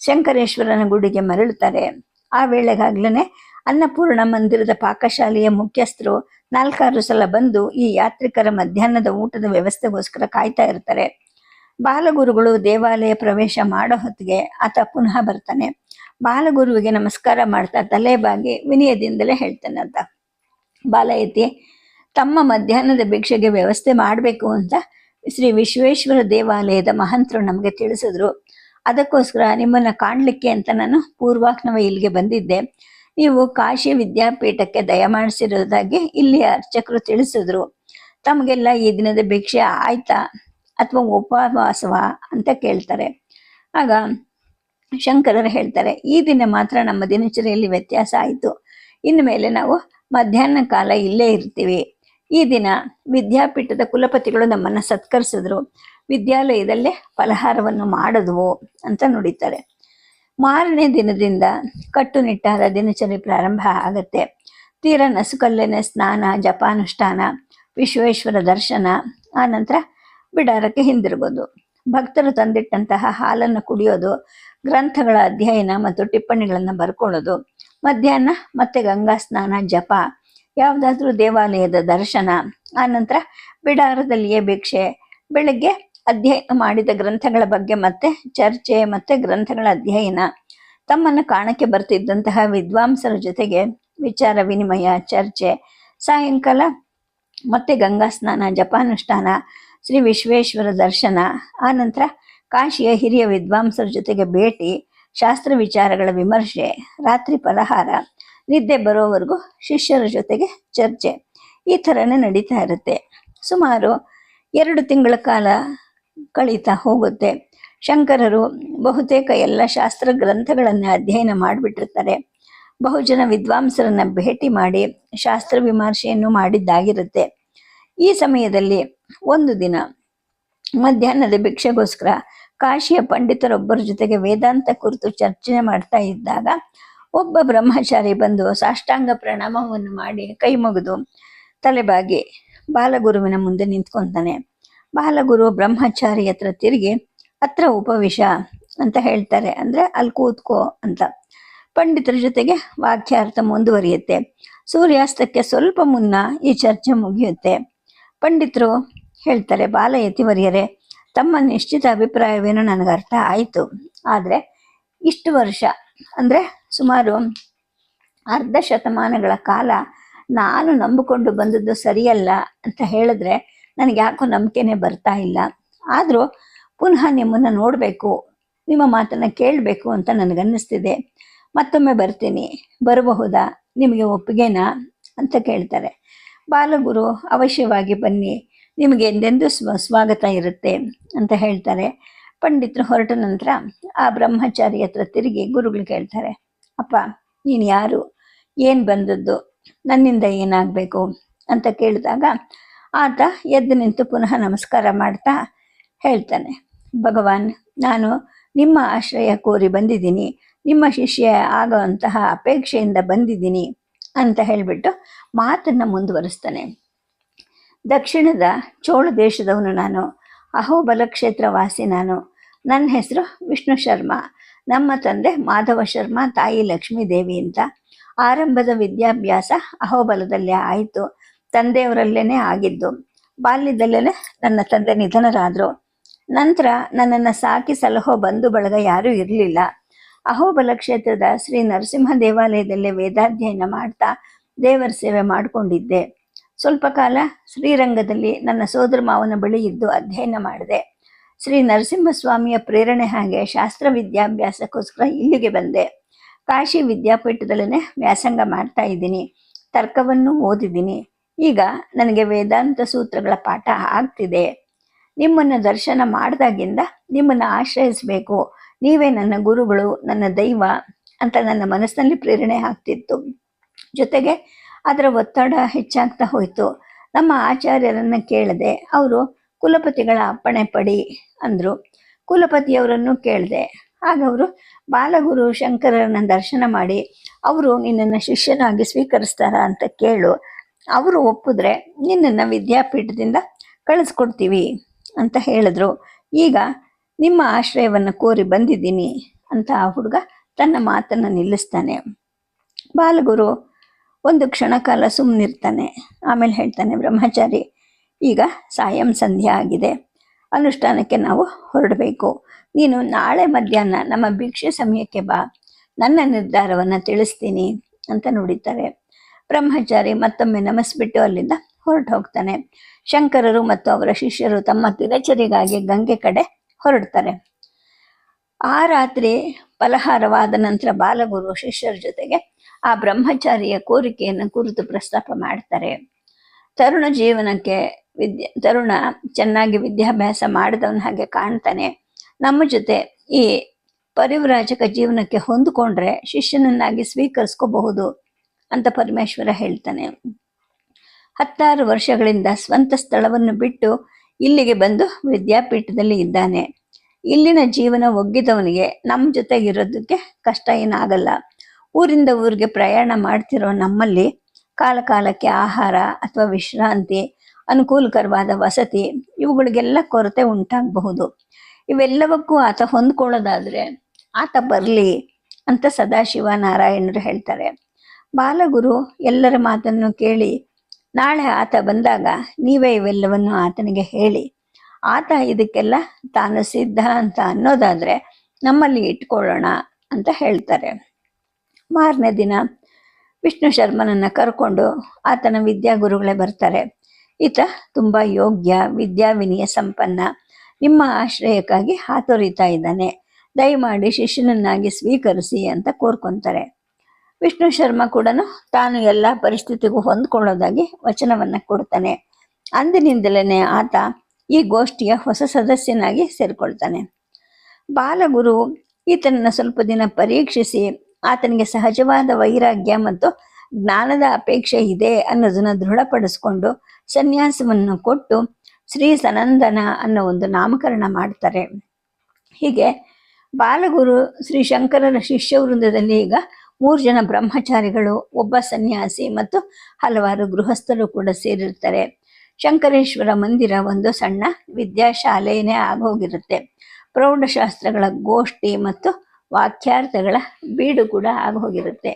ಶಂಕರೇಶ್ವರನ ಗುಡಿಗೆ ಮರಳುತ್ತಾರೆ. ಆ ವೇಳೆಗಾಗ್ಲೇ ಅನ್ನಪೂರ್ಣ ಮಂದಿರದ ಪಾಕಶಾಲೆಯ ಮುಖ್ಯಸ್ಥರು 4-6 ಸಲ ಬಂದು ಈ ಯಾತ್ರಿಕರ ಮಧ್ಯಾಹ್ನದ ಊಟದ ವ್ಯವಸ್ಥೆಗೋಸ್ಕರ ಕಾಯ್ತಾ ಇರ್ತಾರೆ. ಬಾಲಗುರುಗಳು ದೇವಾಲಯ ಪ್ರವೇಶ ಮಾಡೋ ಹೊತ್ತಿಗೆ ಆತ ಪುನಃ ಬರ್ತಾನೆ. ಬಾಲಗುರುವಿಗೆ ನಮಸ್ಕಾರ ಮಾಡ್ತಾ ತಲೆ ಬಾಗಿ ವಿನಯದಿಂದಲೇ ಹೇಳ್ತಾನಂತ, ಬಾಲಯತಿ, ತಮ್ಮ ಮಧ್ಯಾಹ್ನದ ಭಿಕ್ಷೆಗೆ ವ್ಯವಸ್ಥೆ ಮಾಡಬೇಕು ಅಂತ ಶ್ರೀ ವಿಶ್ವೇಶ್ವರ ದೇವಾಲಯದ ಮಹಂತರು ನಮಗೆ ತಿಳಿಸಿದ್ರು. ಅದಕ್ಕೋಸ್ಕರ ನಿಮ್ಮನ್ನ ಕಾಣಲಿಕ್ಕೆ ಅಂತ ನಾನು ಪೂರ್ವಾಹ್ನವ ಇಲ್ಲಿಗೆ ಬಂದಿದ್ದೆ. ನೀವು ಕಾಶಿ ವಿದ್ಯಾಪೀಠಕ್ಕೆ ದಯಮಾಡಿಸಿರೋದಾಗಿ ಇಲ್ಲಿಯ ಅರ್ಚಕರು ತಿಳಿಸಿದ್ರು. ತಮಗೆಲ್ಲ ಈ ದಿನದ ಭಿಕ್ಷೆ ಆಯ್ತಾ ಅಥವಾ ಉಪವಾಸವ ಅಂತ ಕೇಳ್ತಾರೆ. ಆಗ ಶಂಕರರು ಹೇಳ್ತಾರೆ, ಈ ದಿನ ಮಾತ್ರ ನಮ್ಮ ದಿನಚರಿಯಲ್ಲಿ ವ್ಯತ್ಯಾಸ ಆಯಿತು. ಇನ್ನು ಮೇಲೆ ನಾವು ಮಧ್ಯಾಹ್ನ ಕಾಲ ಇಲ್ಲೇ ಇರ್ತೀವಿ. ಈ ದಿನ ವಿದ್ಯಾಪೀಠದ ಕುಲಪತಿಗಳು ನಮ್ಮನ್ನು ಸತ್ಕರಿಸಿದ್ರು. ವಿದ್ಯಾಲಯದಲ್ಲೇ ಫಲಹಾರವನ್ನು ಮಾಡಿದ್ವು ಅಂತ ನುಡಿತಾರೆ. ಮಾರನೇ ದಿನದಿಂದ ಕಟ್ಟುನಿಟ್ಟಾದ ದಿನಚರಿ ಪ್ರಾರಂಭ ಆಗತ್ತೆ. ತೀರ ನಸುಕಲ್ಲೇನೆ ಸ್ನಾನ, ಜಪಾನುಷ್ಠಾನ, ವಿಶ್ವೇಶ್ವರ ದರ್ಶನ, ಆನಂತರ ಬಿಡಾರಕ್ಕೆ ಹಿಂದಿರುಗೋದು. ಭಕ್ತರು ತಂದಿಟ್ಟಂತಹ ಹಾಲನ್ನು ಕುಡಿಯೋದು, ಗ್ರಂಥಗಳ ಅಧ್ಯಯನ ಮತ್ತು ಟಿಪ್ಪಣಿಗಳನ್ನು ಬರ್ಕೊಳ್ಳೋದು. ಮಧ್ಯಾಹ್ನ ಮತ್ತೆ ಗಂಗಾ ಸ್ನಾನ, ಜಪ, ಯಾವುದಾದ್ರೂ ದೇವಾಲಯದ ದರ್ಶನ, ಆನಂತರ ಬಿಡಾರದಲ್ಲಿಯೇ ಭಿಕ್ಷೆ. ಬೆಳಗ್ಗೆ ಅಧ್ಯಯನ ಮಾಡಿದ ಗ್ರಂಥಗಳ ಬಗ್ಗೆ ಮತ್ತೆ ಚರ್ಚೆ, ಮತ್ತೆ ಗ್ರಂಥಗಳ ಅಧ್ಯಯನ. ತಮ್ಮನ್ನು ಕಾಣಕ್ಕೆ ಬರ್ತಿದ್ದಂತಹ ವಿದ್ವಾಂಸರ ಜೊತೆಗೆ ವಿಚಾರ ವಿನಿಮಯ, ಚರ್ಚೆ, ಸಾಯಂಕಾಲ ಮತ್ತೆ ಗಂಗಾ ಸ್ನಾನ, ಜಪಾನುಷ್ಠಾನ, ಶ್ರೀ ವಿಶ್ವೇಶ್ವರ ದರ್ಶನ, ಆನಂತರ ಕಾಶಿಯ ಹಿರಿಯ ವಿದ್ವಾಂಸರ ಜೊತೆಗೆ ಭೇಟಿ, ಶಾಸ್ತ್ರ ವಿಚಾರಗಳ ವಿಮರ್ಶೆ, ರಾತ್ರಿ ಫಲಹಾರ, ನಿದ್ದೆ ಬರೋವರೆಗೂ ಶಿಷ್ಯರ ಜೊತೆಗೆ ಚರ್ಚೆ, ಈ ಥರನೇ ನಡೀತಾ ಇರುತ್ತೆ. ಸುಮಾರು 2 ತಿಂಗಳ ಕಾಲ ಕಳೀತಾ ಹೋಗುತ್ತೆ. ಶಂಕರರು ಬಹುತೇಕ ಎಲ್ಲ ಶಾಸ್ತ್ರ ಗ್ರಂಥಗಳನ್ನು ಅಧ್ಯಯನ ಮಾಡಿಬಿಟ್ಟಿರ್ತಾರೆ. ಬಹುಜನ ವಿದ್ವಾಂಸರನ್ನ ಭೇಟಿ ಮಾಡಿ ಶಾಸ್ತ್ರ ವಿಮರ್ಶೆಯನ್ನು ಮಾಡಿದ್ದಾಗಿರುತ್ತೆ. ಈ ಸಮಯದಲ್ಲಿ ಒಂದು ದಿನ ಮಧ್ಯಾಹ್ನದ ಭಿಕ್ಷೆಗೋಸ್ಕರ ಕಾಶಿಯ ಪಂಡಿತರೊಬ್ಬರ ಜೊತೆಗೆ ವೇದಾಂತ ಕುರಿತು ಚರ್ಚೆ ಮಾಡ್ತಾ ಇದ್ದಾಗ ಒಬ್ಬ ಬ್ರಹ್ಮಚಾರಿ ಬಂದು ಸಾಷ್ಟಾಂಗ ಪ್ರಣಾಮವನ್ನು ಮಾಡಿ ಕೈ ಮುಗಿದು ತಲೆಬಾಗಿ ಬಾಲಗುರುವಿನ ಮುಂದೆ ನಿಂತ್ಕೊತಾನೆ. ಬಾಲಗುರು ಬ್ರಹ್ಮಚಾರಿ ಹತ್ರ ತಿರುಗಿ ಹತ್ರ ಉಪವಿಶ ಅಂತ ಹೇಳ್ತಾರೆ, ಅಂದರೆ ಅಲ್ಲಿ ಕೂತ್ಕೋ ಅಂತ. ಪಂಡಿತರ ಜೊತೆಗೆ ವಾಕ್ಯಾರ್ಥ ಮುಂದುವರಿಯುತ್ತೆ. ಸೂರ್ಯಾಸ್ತಕ್ಕೆ ಸ್ವಲ್ಪ ಮುನ್ನ ಈ ಚರ್ಚೆ ಮುಗಿಯುತ್ತೆ. ಪಂಡಿತರು ಹೇಳ್ತಾರೆ, ಬಾಲಯತಿವರ್ಯರೇ, ತಮ್ಮ ನಿಶ್ಚಿತ ಅಭಿಪ್ರಾಯವೇನೋ ನನಗೆ ಅರ್ಥ ಆಯಿತು. ಆದರೆ ಇಷ್ಟು ವರ್ಷ ಅಂದರೆ ಸುಮಾರು ಅರ್ಧ ಶತಮಾನಗಳ ಕಾಲ ನಾನು ನಂಬಿಕೊಂಡು ಬಂದದ್ದು ಸರಿಯಲ್ಲ ಅಂತ ಹೇಳಿದ್ರೆ ನನಗೆ ಯಾಕೋ ನಂಬಿಕೆನೇ ಬರ್ತಾ ಇಲ್ಲ. ಆದರೂ ಪುನಃ ನಿಮ್ಮನ್ನು ನೋಡಬೇಕು, ನಿಮ್ಮ ಮಾತನ್ನು ಕೇಳಬೇಕು ಅಂತ ನನಗನ್ನಿಸ್ತಿದೆ. ಮತ್ತೊಮ್ಮೆ ಬರ್ತೀನಿ, ಬರಬಹುದಾ, ನಿಮಗೆ ಒಪ್ಪಿಗೆನಾ ಅಂತ ಕೇಳ್ತಾರೆ. ಬಾಲಗುರು ಅವಶ್ಯವಾಗಿ ಬನ್ನಿ, ನಿಮಗೆ ಎಂದೆಂದೂ ಸ್ವಾಗತ ಇರುತ್ತೆ ಅಂತ ಹೇಳ್ತಾರೆ. ಪಂಡಿತರು ಹೊರಟ ನಂತರ ಆ ಬ್ರಹ್ಮಚಾರಿ ಹತ್ರ ತಿರುಗಿ ಗುರುಗಳು ಕೇಳ್ತಾರೆ, ಅಪ್ಪ ನೀನು ಯಾರು, ಏನು ಬಂದದ್ದು, ನನ್ನಿಂದ ಏನಾಗಬೇಕು ಅಂತ ಕೇಳಿದಾಗ ಆತ ಎದ್ದು ನಿಂತು ಪುನಃ ನಮಸ್ಕಾರ ಮಾಡ್ತಾ ಹೇಳ್ತಾನೆ, ಭಗವಾನ್, ನಾನು ನಿಮ್ಮ ಆಶ್ರಯ ಕೋರಿ ಬಂದಿದ್ದೀನಿ, ನಿಮ್ಮ ಶಿಷ್ಯ ಆಗುವಂತಹ ಅಪೇಕ್ಷೆಯಿಂದ ಬಂದಿದ್ದೀನಿ ಅಂತ ಹೇಳಿಬಿಟ್ಟು ಮಾತನ್ನು ಮುಂದುವರಿಸ್ತಾನೆ. ದಕ್ಷಿಣದ ಚೋಳ ದೇಶದವನು ನಾನು, ಅಹೋಬಲ ಕ್ಷೇತ್ರ ವಾಸಿ ನಾನು. ನನ್ನ ಹೆಸರು ವಿಷ್ಣು ಶರ್ಮಾ. ನಮ್ಮ ತಂದೆ ಮಾಧವ ಶರ್ಮಾ, ತಾಯಿ ಲಕ್ಷ್ಮೀದೇವಿ ಅಂತ. ಆರಂಭದ ವಿದ್ಯಾಭ್ಯಾಸ ಅಹೋಬಲದಲ್ಲೇ ಆಯಿತು. ತಂದೆಯವರಲ್ಲೇ ಆಗಿದ್ದು. ಬಾಲ್ಯದಲ್ಲೇ ನನ್ನ ತಂದೆ ನಿಧನರಾದರು. ನಂತರ ನನ್ನನ್ನು ಸಾಕಿ ಸಲಹೋ ಬಂಧು ಬಳಗ ಯಾರೂ ಇರಲಿಲ್ಲ. ಅಹೋಬಲ ಕ್ಷೇತ್ರದ ಶ್ರೀ ನರಸಿಂಹ ದೇವಾಲಯದಲ್ಲೇ ವೇದಾಧ್ಯಯನ ಮಾಡ್ತಾ ದೇವರ ಸೇವೆ ಮಾಡಿಕೊಂಡಿದ್ದೆ. ಸ್ವಲ್ಪ ಕಾಲ ಶ್ರೀರಂಗದಲ್ಲಿ ನನ್ನ ಸೋದರ ಮಾವನ ಬಳಿ ಇದ್ದು ಅಧ್ಯಯನ ಮಾಡಿದೆ. ಶ್ರೀ ನರಸಿಂಹಸ್ವಾಮಿಯ ಪ್ರೇರಣೆ ಹಾಗೆ ಶಾಸ್ತ್ರ ವಿದ್ಯಾಭ್ಯಾಸಕ್ಕೋಸ್ಕರ ಇಲ್ಲಿಗೆ ಬಂದೆ. ಕಾಶಿ ವಿದ್ಯಾಪೀಠದಲ್ಲೇ ವ್ಯಾಸಂಗ ಮಾಡ್ತಾ ಇದ್ದೀನಿ. ತರ್ಕವನ್ನು ಓದಿದ್ದೀನಿ. ಈಗ ನನಗೆ ವೇದಾಂತ ಸೂತ್ರಗಳ ಪಾಠ ಆಗ್ತಿದೆ. ನಿಮ್ಮನ್ನು ದರ್ಶನ ಮಾಡಿದಾಗಿಂದ ನಿಮ್ಮನ್ನು ಆಶ್ರಯಿಸಬೇಕು, ನೀವೇ ನನ್ನ ಗುರುಗಳು, ನನ್ನ ದೈವ ಅಂತ ನನ್ನ ಮನಸ್ಸಿನಲ್ಲಿ ಪ್ರೇರಣೆ ಆಗ್ತಿತ್ತು. ಜೊತೆಗೆ ಅದರ ಒತ್ತಡ ಹೆಚ್ಚಾಗ್ತಾ ಹೋಯಿತು. ನಮ್ಮ ಆಚಾರ್ಯರನ್ನು ಕೇಳಿದೆ. ಅವರು ಕುಲಪತಿಗಳ ಅಪ್ಪಣೆ ಪಡಿ ಅಂದರು. ಕುಲಪತಿಯವರನ್ನು ಕೇಳಿದೆ. ಆಗ ಅವರು ಬಾಲಗುರು ಶಂಕರರನ್ನ ದರ್ಶನ ಮಾಡಿ ಅವರು ನಿನ್ನನ್ನು ಶಿಷ್ಯನಾಗಿ ಸ್ವೀಕರಿಸ್ತಾರ ಅಂತ ಕೇಳು. ಅವರು ಒಪ್ಪಿದ್ರೆ ನಿನ್ನನ್ನು ವಿದ್ಯಾಪೀಠದಿಂದ ಕಳಿಸ್ಕೊಡ್ತೀವಿ ಅಂತ ಹೇಳಿದ್ರು. ಈಗ ನಿಮ್ಮ ಆಶ್ರಯವನ್ನು ಕೋರಿ ಬಂದಿದ್ದೀನಿ ಅಂತ ಆ ಹುಡುಗ ತನ್ನ ಮಾತನ್ನು ನಿಲ್ಲಿಸ್ತಾನೆ. ಬಾಲಗುರು ಒಂದು ಕ್ಷಣಕಾಲ ಸುಮ್ಮನಿರ್ತಾನೆ. ಆಮೇಲೆ ಹೇಳ್ತಾನೆ, ಬ್ರಹ್ಮಚಾರಿ, ಈಗ ಸಾಯಂ ಸಂಧ್ಯಾ ಆಗಿದೆ, ಅನುಷ್ಠಾನಕ್ಕೆ ನಾವು ಹೊರಡಬೇಕು. ನೀನು ನಾಳೆ ಮಧ್ಯಾಹ್ನ ನಮ್ಮ ಭಿಕ್ಷೆ ಸಮಯಕ್ಕೆ ಬಾ, ನನ್ನ ನಿರ್ಧಾರವನ್ನು ತಿಳಿಸ್ತೀನಿ ಅಂತ ನುಡಿತಾರೆ. ಬ್ರಹ್ಮಚಾರಿ ಮತ್ತೊಮ್ಮೆ ನಮಸ್ಬಿಟ್ಟು ಅಲ್ಲಿಂದ ಹೊರಟು ಹೋಗ್ತಾನೆ. ಶಂಕರರು ಮತ್ತು ಅವರ ಶಿಷ್ಯರು ತಮ್ಮ ದಿನಚರಿಗಾಗಿ ಗಂಗೆ ಕಡೆ ಹೊರಡ್ತಾರೆ. ಆ ರಾತ್ರಿ ಫಲಹಾರವಾದ ನಂತರ ಬಾಲಗುರು ಶಿಷ್ಯರ ಜೊತೆಗೆ ಆ ಬ್ರಹ್ಮಚಾರಿಯ ಕೋರಿಕೆಯನ್ನು ಕುರಿತು ಪ್ರಸ್ತಾಪ ಮಾಡ್ತಾರೆ. ತರುಣ ಜೀವನಕ್ಕೆ ತರುಣ ಚೆನ್ನಾಗಿ ವಿದ್ಯಾಭ್ಯಾಸ ಮಾಡಿದವನ ಹಾಗೆ ಕಾಣ್ತಾನೆ. ನಮ್ಮ ಜೊತೆ ಈ ಪರಿವ್ರಾಜಕ ಜೀವನಕ್ಕೆ ಹೊಂದಿಕೊಂಡ್ರೆ ಶಿಷ್ಯನನ್ನಾಗಿ ಸ್ವೀಕರಿಸ್ಕೋಬಹುದು ಅಂತ ಪರಮೇಶ್ವರ ಹೇಳ್ತಾನೆ. 16 ವರ್ಷಗಳಿಂದ ಸ್ವಂತ ಸ್ಥಳವನ್ನು ಬಿಟ್ಟು ಇಲ್ಲಿಗೆ ಬಂದು ವಿದ್ಯಾಪೀಠದಲ್ಲಿ ಇದ್ದಾನೆ. ಇಲ್ಲಿನ ಜೀವನ ಒಗ್ಗಿದವನಿಗೆ ನಮ್ಮ ಜೊತೆಗಿರೋದಕ್ಕೆ ಕಷ್ಟ ಏನಾಗಲ್ಲ. ಊರಿಂದ ಊರಿಗೆ ಪ್ರಯಾಣ ಮಾಡ್ತಿರೋ ನಮ್ಮಲ್ಲಿ ಕಾಲಕಾಲಕ್ಕೆ ಆಹಾರ ಅಥವಾ ವಿಶ್ರಾಂತಿ, ಅನುಕೂಲಕರವಾದ ವಸತಿ ಇವುಗಳಿಗೆಲ್ಲ ಕೊರತೆ ಉಂಟಾಗಬಹುದು. ಇವೆಲ್ಲವಕ್ಕೂ ಆತ ಹೊಂದ್ಕೊಳ್ಳೋದಾದರೆ ಆತ ಬರಲಿ ಅಂತ ಸದಾಶಿವ ನಾರಾಯಣರು ಹೇಳ್ತಾರೆ. ಬಾಲಗುರು ಎಲ್ಲರ ಮಾತನ್ನು ಕೇಳಿ ನಾಳೆ ಆತ ಬಂದಾಗ ನೀವೇ ಇವೆಲ್ಲವನ್ನು ಆತನಿಗೆ ಹೇಳಿ, ಆತ ಇದಕ್ಕೆಲ್ಲ ತಾನು ಸಿದ್ಧ ಅಂತ ಅನ್ನೋದಾದರೆ ನಮ್ಮಲ್ಲಿ ಇಟ್ಕೊಳ್ಳೋಣ ಅಂತ ಹೇಳ್ತಾರೆ. ಮಾರನೇ ದಿನ ವಿಷ್ಣು ಶರ್ಮನನ್ನು ಕರ್ಕೊಂಡು ಆತನ ವಿದ್ಯಾಗುರುಗಳೇ ಬರ್ತಾರೆ. ಈತ ತುಂಬ ಯೋಗ್ಯ, ವಿದ್ಯಾವಿನಯ ಸಂಪನ್ನ, ನಿಮ್ಮ ಆಶ್ರಯಕ್ಕಾಗಿ ಹಾತೊರಿತಾ ಇದ್ದಾನೆ, ದಯಮಾಡಿ ಶಿಷ್ಯನನ್ನಾಗಿ ಸ್ವೀಕರಿಸಿ ಅಂತ ಕೋರ್ಕೊತಾರೆ. ವಿಷ್ಣು ಶರ್ಮ ಕೂಡ ತಾನು ಎಲ್ಲ ಪರಿಸ್ಥಿತಿಗೂ ಹೊಂದ್ಕೊಳ್ಳೋದಾಗಿ ವಚನವನ್ನು ಕೊಡ್ತಾನೆ. ಅಂದಿನಿಂದಲೇ ಆತ ಈ ಗೋಷ್ಠಿಯ ಹೊಸ ಸದಸ್ಯನಾಗಿ ಸೇರಿಕೊಳ್ತಾನೆ. ಬಾಲಗುರು ಈತನನ್ನು ಸ್ವಲ್ಪ ದಿನ ಪರೀಕ್ಷಿಸಿ ಆತನಿಗೆ ಸಹಜವಾದ ವೈರಾಗ್ಯ ಮತ್ತು ಜ್ಞಾನದ ಅಪೇಕ್ಷೆ ಇದೆ ಅನ್ನೋದನ್ನು ದೃಢಪಡಿಸ್ಕೊಂಡು ಸನ್ಯಾಸವನ್ನು ಕೊಟ್ಟು ಶ್ರೀ ಸನಂದನ ಅನ್ನೋ ಒಂದು ನಾಮಕರಣ ಮಾಡ್ತಾರೆ. ಹೀಗೆ ಬಾಲಗುರು ಶ್ರೀ ಶಂಕರರ ಶಿಷ್ಯ ವೃಂದದಲ್ಲಿ ಈಗ 3 ಜನ ಬ್ರಹ್ಮಚಾರಿಗಳು, ಒಬ್ಬ ಸನ್ಯಾಸಿ ಮತ್ತು ಹಲವಾರು ಗೃಹಸ್ಥರು ಕೂಡ ಸೇರಿರ್ತಾರೆ. ಶಂಕರೇಶ್ವರ ಮಂದಿರ ಒಂದು ಸಣ್ಣ ವಿದ್ಯಾಶಾಲೆಯೇ ಆಗೋಗಿರುತ್ತೆ. ಪ್ರೌಢಶಾಸ್ತ್ರಗಳ ಗೋಷ್ಠಿ ಮತ್ತು ವಾಕ್ಯಾರ್ಥಗಳ ಬೀಡು ಕೂಡ ಆಗೋಗಿರುತ್ತೆ.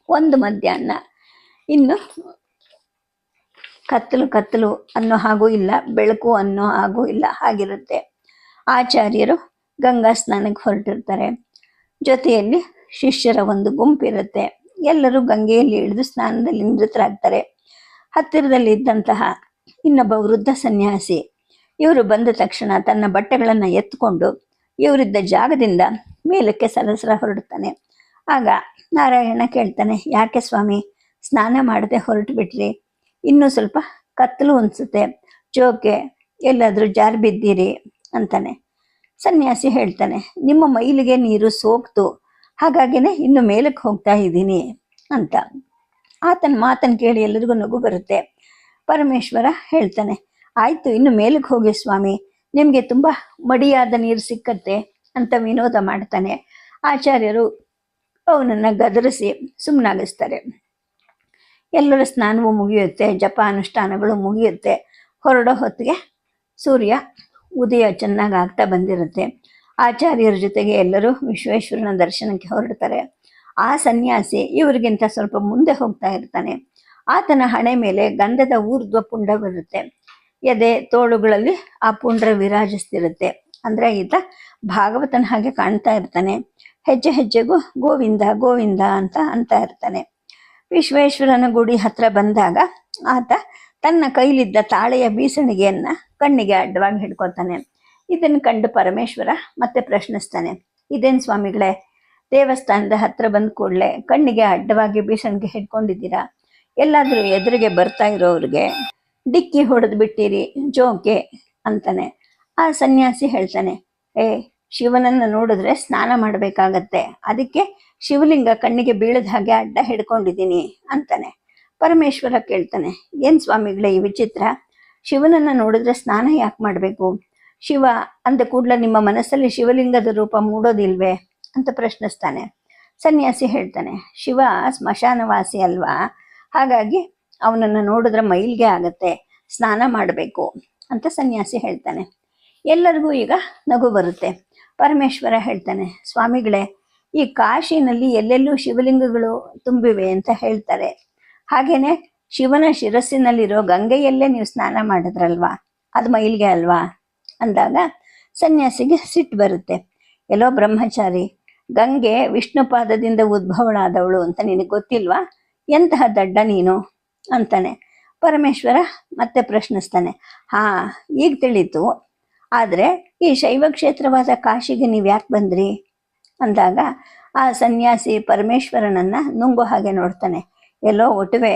ಒಂದು ಮಧ್ಯಾಹ್ನ, ಇನ್ನು ಕತ್ತಲು ಅನ್ನೋ ಹಾಗೂ ಇಲ್ಲ, ಬೆಳಕು ಅನ್ನೋ ಹಾಗೂ ಇಲ್ಲ, ಹಾಗಿರುತ್ತೆ. ಆಚಾರ್ಯರು ಗಂಗಾ ಸ್ನಾನಕ್ಕೆ ಹೊರಟಿರ್ತಾರೆ. ಜೊತೆಯಲ್ಲಿ ಶಿಷ್ಯರ ಒಂದು ಗುಂಪಿರುತ್ತೆ. ಎಲ್ಲರೂ ಗಂಗೆಯಲ್ಲಿ ಇಳಿದು ಸ್ನಾನದಲ್ಲಿ ನಿರತರಾಗ್ತಾರೆ. ಹತ್ತಿರದಲ್ಲಿ ಇದ್ದಂತಹ ಇನ್ನೊಬ್ಬ ವೃದ್ಧ ಸನ್ಯಾಸಿ ಇವರು ಬಂದ ತಕ್ಷಣ ತನ್ನ ಬಟ್ಟೆಗಳನ್ನು ಎತ್ಕೊಂಡು ಇವರಿದ್ದ ಜಾಗದಿಂದ ಮೇಲಕ್ಕೆ ಸರಸರ ಹೊರಡ್ತಾನೆ. ಆಗ ನಾರಾಯಣ ಕೇಳ್ತಾನೆ, ಯಾಕೆ ಸ್ವಾಮಿ ಸ್ನಾನ ಮಾಡದೆ ಹೊರಟು ಬಿಟ್ರಿ? ಇನ್ನೂ ಸ್ವಲ್ಪ ಕತ್ತಲು ಅನಿಸುತ್ತೆ, ಜೋಕೆ ಎಲ್ಲಾದರೂ ಜಾರು ಬಿದ್ದೀರಿ ಅಂತಾನೆ. ಸನ್ಯಾಸಿ ಹೇಳ್ತಾನೆ, ನಿಮ್ಮ ಮೈಲಿಗೆ ನೀರು ಸೋಕ್ತು, ಹಾಗಾಗಿನೇ ಇನ್ನು ಮೇಲಕ್ಕೆ ಹೋಗ್ತಾ ಇದ್ದೀನಿ ಅಂತ. ಆತನ ಮಾತನ್ನು ಕೇಳಿ ಎಲ್ಲರಿಗೂ ನಗು ಬರುತ್ತೆ. ಪರಮೇಶ್ವರ ಹೇಳ್ತಾನೆ, ಆಯಿತು, ಇನ್ನು ಮೇಲಕ್ಕೆ ಹೋಗಿ ಸ್ವಾಮಿ, ನಿಮಗೆ ತುಂಬ ಮಡಿಯಾದ ನೀರು ಸಿಕ್ಕತ್ತೆ ಅಂತ ವಿನೋದ ಮಾಡ್ತಾನೆ. ಆಚಾರ್ಯರು ಅವನನ್ನು ಗದರಿಸಿ ಸುಮ್ಮನಾಗಿಸ್ತಾರೆ. ಎಲ್ಲರ ಸ್ನಾನವೂ ಮುಗಿಯುತ್ತೆ, ಜಪ ಅನುಷ್ಠಾನಗಳು ಮುಗಿಯುತ್ತೆ. ಹೊರಡೋ ಹೊತ್ತಿಗೆ ಸೂರ್ಯ ಉದಯ ಚೆನ್ನಾಗಿ ಆಗ್ತಾ ಬಂದಿರುತ್ತೆ. ಆಚಾರ್ಯರ ಜೊತೆಗೆ ಎಲ್ಲರೂ ವಿಶ್ವೇಶ್ವರನ ದರ್ಶನಕ್ಕೆ ಹೊರಡ್ತಾರೆ. ಆ ಸನ್ಯಾಸಿ ಇವರಿಗಿಂತ ಸ್ವಲ್ಪ ಮುಂದೆ ಹೋಗ್ತಾ ಇರ್ತಾನೆ. ಆತನ ಹಣೆ ಮೇಲೆ ಗಂಧದ ಊರ್ಧ್ವ ಪುಂಡ ಬರುತ್ತೆ. ಎದೆ ತೋಳುಗಳಲ್ಲಿ ಆ ಪುಂಡ್ರ ವಿರಾಜಿಸ್ತಿರುತ್ತೆ. ಅಂದರೆ ಈತ ಭಾಗವತನ ಹಾಗೆ ಕಾಣ್ತಾ ಇರ್ತಾನೆ. ಹೆಜ್ಜೆ ಹೆಜ್ಜೆಗೂ ಗೋವಿಂದ ಗೋವಿಂದ ಅಂತ ಇರ್ತಾನೆ. ವಿಶ್ವೇಶ್ವರನ ಗುಡಿ ಹತ್ರ ಬಂದಾಗ ಆತ ತನ್ನ ಕೈಲಿದ್ದ ತಾಳೆಯ ಬೀಸಣಿಗೆಯನ್ನ ಕಣ್ಣಿಗೆ ಅಡ್ಡವಾಗಿ ಹಿಡ್ಕೊತಾನೆ. ಇದನ್ನು ಕಂಡು ಪರಮೇಶ್ವರ ಮತ್ತೆ ಪ್ರಶ್ನಿಸ್ತಾನೆ, ಇದೇನು ಸ್ವಾಮಿಗಳೇ, ದೇವಸ್ಥಾನದ ಹತ್ರ ಬಂದ ಕೂಡಲೇ ಕಣ್ಣಿಗೆ ಅಡ್ಡವಾಗಿ ಬೀಸಣಿಗೆ ಹಿಡ್ಕೊಂಡಿದ್ದೀರಾ? ಎಲ್ಲಾದರೂ ಎದುರಿಗೆ ಬರ್ತಾ ಇರೋರಿಗೆ ಡಿಕ್ಕಿ ಹೊಡೆದು ಬಿಟ್ಟಿರಿ ಜೋಕೆ ಅಂತಾನೆ. ಆ ಸನ್ಯಾಸಿ ಹೇಳ್ತಾನೆ, ಶಿವನನ್ನು ನೋಡಿದ್ರೆ ಸ್ನಾನ ಮಾಡಬೇಕಾಗತ್ತೆ, ಅದಕ್ಕೆ ಶಿವಲಿಂಗ ಕಣ್ಣಿಗೆ ಬೀಳದ ಹಾಗೆ ಅಡ್ಡ ಹಿಡ್ಕೊಂಡಿದ್ದೀನಿ ಅಂತಾನೆ. ಪರಮೇಶ್ವರ ಕೇಳ್ತಾನೆ, ಏನು ಸ್ವಾಮಿಗಳೇ ಈ ವಿಚಿತ್ರ, ಶಿವನನ್ನು ನೋಡಿದ್ರೆ ಸ್ನಾನ ಯಾಕೆ ಮಾಡಬೇಕು? ಶಿವ ಅಂದ ಕೂಡಲೇ ನಿಮ್ಮ ಮನಸ್ಸಲ್ಲಿ ಶಿವಲಿಂಗದ ರೂಪ ಮೂಡೋದಿಲ್ವೇ ಅಂತ ಪ್ರಶ್ನಿಸ್ತಾನೆ. ಸನ್ಯಾಸಿ ಹೇಳ್ತಾನೆ, ಶಿವ ಸ್ಮಶಾನವಾಸಿ ಅಲ್ವಾ, ಹಾಗಾಗಿ ಅವನನ್ನು ನೋಡಿದ್ರೆ ಮೈಲ್ಗೆ ಆಗತ್ತೆ, ಸ್ನಾನ ಮಾಡಬೇಕು ಅಂತ ಸನ್ಯಾಸಿ ಹೇಳ್ತಾನೆ. ಎಲ್ಲರಿಗೂ ಈಗ ನಗು ಬರುತ್ತೆ. ಪರಮೇಶ್ವರ ಹೇಳ್ತಾನೆ, ಸ್ವಾಮಿಗಳೇ, ಈ ಕಾಶಿನಲ್ಲಿ ಎಲ್ಲೆಲ್ಲೂ ಶಿವಲಿಂಗಗಳು ತುಂಬಿವೆ ಅಂತ ಹೇಳ್ತಾರೆ, ಹಾಗೇನೆ ಶಿವನ ಶಿರಸ್ಸಿನಲ್ಲಿರೋ ಗಂಗೆಯಲ್ಲೇ ನೀವು ಸ್ನಾನ ಮಾಡಿದ್ರಲ್ವಾ, ಅದು ಮೈಲ್ಗೆ ಅಲ್ವಾ ಅಂದಾಗ ಸನ್ಯಾಸಿಗೆ ಸಿಟ್ಟು ಬರುತ್ತೆ. ಎಲ್ಲೋ ಬ್ರಹ್ಮಚಾರಿ, ಗಂಗೆ ವಿಷ್ಣು ಪಾದದಿಂದ ಉದ್ಭವಳಾದವಳು ಅಂತ ನಿನಗೆ ಗೊತ್ತಿಲ್ವಾ? ಎಂತಹ ದಡ್ಡ ನೀನು ಅಂತಾನೆ. ಪರಮೇಶ್ವರ ಮತ್ತೆ ಪ್ರಶ್ನಿಸ್ತಾನೆ, ಈಗ ತಿಳಿತು, ಆದರೆ ಈ ಶೈವ ಕ್ಷೇತ್ರವಾದ ಕಾಶಿಗೆ ನೀವು ಯಾಕೆ ಬಂದ್ರಿ ಅಂದಾಗ ಆ ಸನ್ಯಾಸಿ ಪರಮೇಶ್ವರನನ್ನ ನುಂಗೋ ಹಾಗೆ ನೋಡ್ತಾನೆ. ಎಲ್ಲೋ ಒಟುವೆ,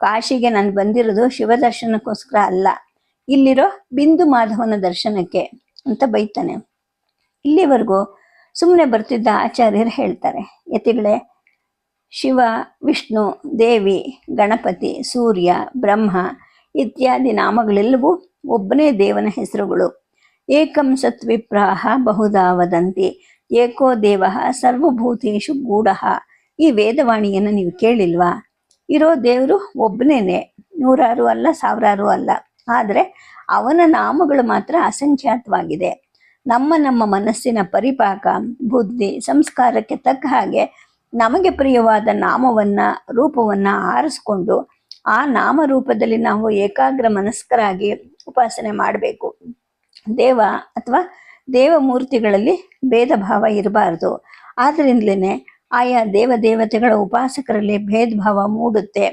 ಕಾಶಿಗೆ ನಾನು ಬಂದಿರೋದು ಶಿವದರ್ಶನಕ್ಕೋಸ್ಕರ ಅಲ್ಲ, ಇಲ್ಲಿರೋ ಬಿಂದು ಮಾಧವನ ದರ್ಶನಕ್ಕೆ ಅಂತ ಬೈತಾನೆ. ಇಲ್ಲಿವರೆಗೂ ಸುಮ್ಮನೆ ಬರ್ತಿದ್ದ ಆಚಾರ್ಯರು ಹೇಳ್ತಾರೆ, ಯತಿಗಳೇ, ಶಿವ, ವಿಷ್ಣು, ದೇವಿ, ಗಣಪತಿ, ಸೂರ್ಯ, ಬ್ರಹ್ಮ ಇತ್ಯಾದಿ ನಾಮಗಳೆಲ್ಲವೂ ಒಬ್ಬನೇ ದೇವನ ಹೆಸರುಗಳು. ಏಕಂ ಸತ್ ವಿಪ್ರಾಹ ಬಹುಧಾ ವದಂತಿ, ಏಕೋ ದೇವ ಸರ್ವಭೂತೇಷು ಗೂಢ. ಈ ವೇದವಾಣಿಯನ್ನು ನೀವು ಕೇಳಿಲ್ವಾ? ಇರೋ ದೇವರು ಒಬ್ಬನೇನೆ, 100 ಅಲ್ಲ, 1000 ಅಲ್ಲ, ಆದರೆ ಅವನ ನಾಮಗಳು ಮಾತ್ರ ಅಸಂಖ್ಯಾತವಾಗಿದೆ. ನಮ್ಮ ಮನಸ್ಸಿನ ಪರಿಪಾಕ, ಬುದ್ಧಿ, ಸಂಸ್ಕಾರಕ್ಕೆ ತಕ್ಕ ಹಾಗೆ ನಮಗೆ ಪ್ರಿಯವಾದ ನಾಮವನ್ನ, ರೂಪವನ್ನ ಆರಿಸ್ಕೊಂಡು ಆ ನಾಮರೂಪದಲ್ಲಿ ನಾವು ಏಕಾಗ್ರ ಮನಸ್ಕರಾಗಿ ಉಪಾಸನೆ ಮಾಡಬೇಕು. ದೇವ ಅಥವಾ ದೇವಮೂರ್ತಿಗಳಲ್ಲಿ ಭೇದ ಭಾವ ಇರಬಾರ್ದು. ಆದ್ದರಿಂದಲೇ ಆಯಾ ದೇವತೆಗಳ ಉಪಾಸಕರಲ್ಲಿ ಭೇದ ಭಾವ ಮೂಡುತ್ತೆ.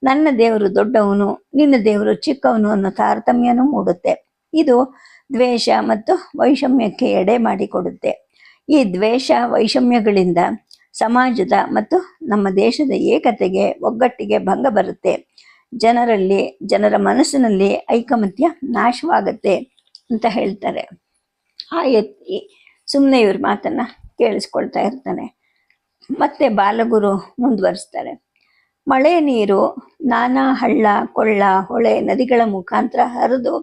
ನನ್ನ ದೇವರು ದೊಡ್ಡವನು, ನಿನ್ನ ದೇವರು ಚಿಕ್ಕವನು ಅನ್ನೋ ತಾರತಮ್ಯನೂ ಮೂಡುತ್ತೆ. ಇದು ದ್ವೇಷ ಮತ್ತು ವೈಷಮ್ಯಕ್ಕೆ ಎಡೆ ಮಾಡಿಕೊಡುತ್ತೆ. ಈ ದ್ವೇಷ ವೈಷಮ್ಯಗಳಿಂದ ಸಮಾಜದ ಮತ್ತು ನಮ್ಮ ದೇಶದ ಏಕತೆಗೆ, ಒಗ್ಗಟ್ಟಿಗೆ ಭಂಗ ಬರುತ್ತೆ. ಜನರ ಮನಸ್ಸಿನಲ್ಲಿ ಐಕಮತ್ಯ ನಾಶವಾಗತ್ತೆ ಅಂತ ಹೇಳ್ತಾರೆ. ಆ ಎತ್ತಿ ಸುಮ್ಮನೆ ಇವ್ರ ಮಾತನ್ನ ಕೇಳಿಸ್ಕೊಳ್ತಾ ಇರ್ತಾನೆ. ಮತ್ತೆ ಬಾಲಗುರು ಮುಂದುವರಿಸ್ತಾರೆ. ಮಳೆ ನೀರು ನಾನಾ ಹಳ್ಳ, ಕೊಳ್ಳ, ಹೊಳೆ, ನದಿಗಳ ಮುಖಾಂತರ ಹರಿದು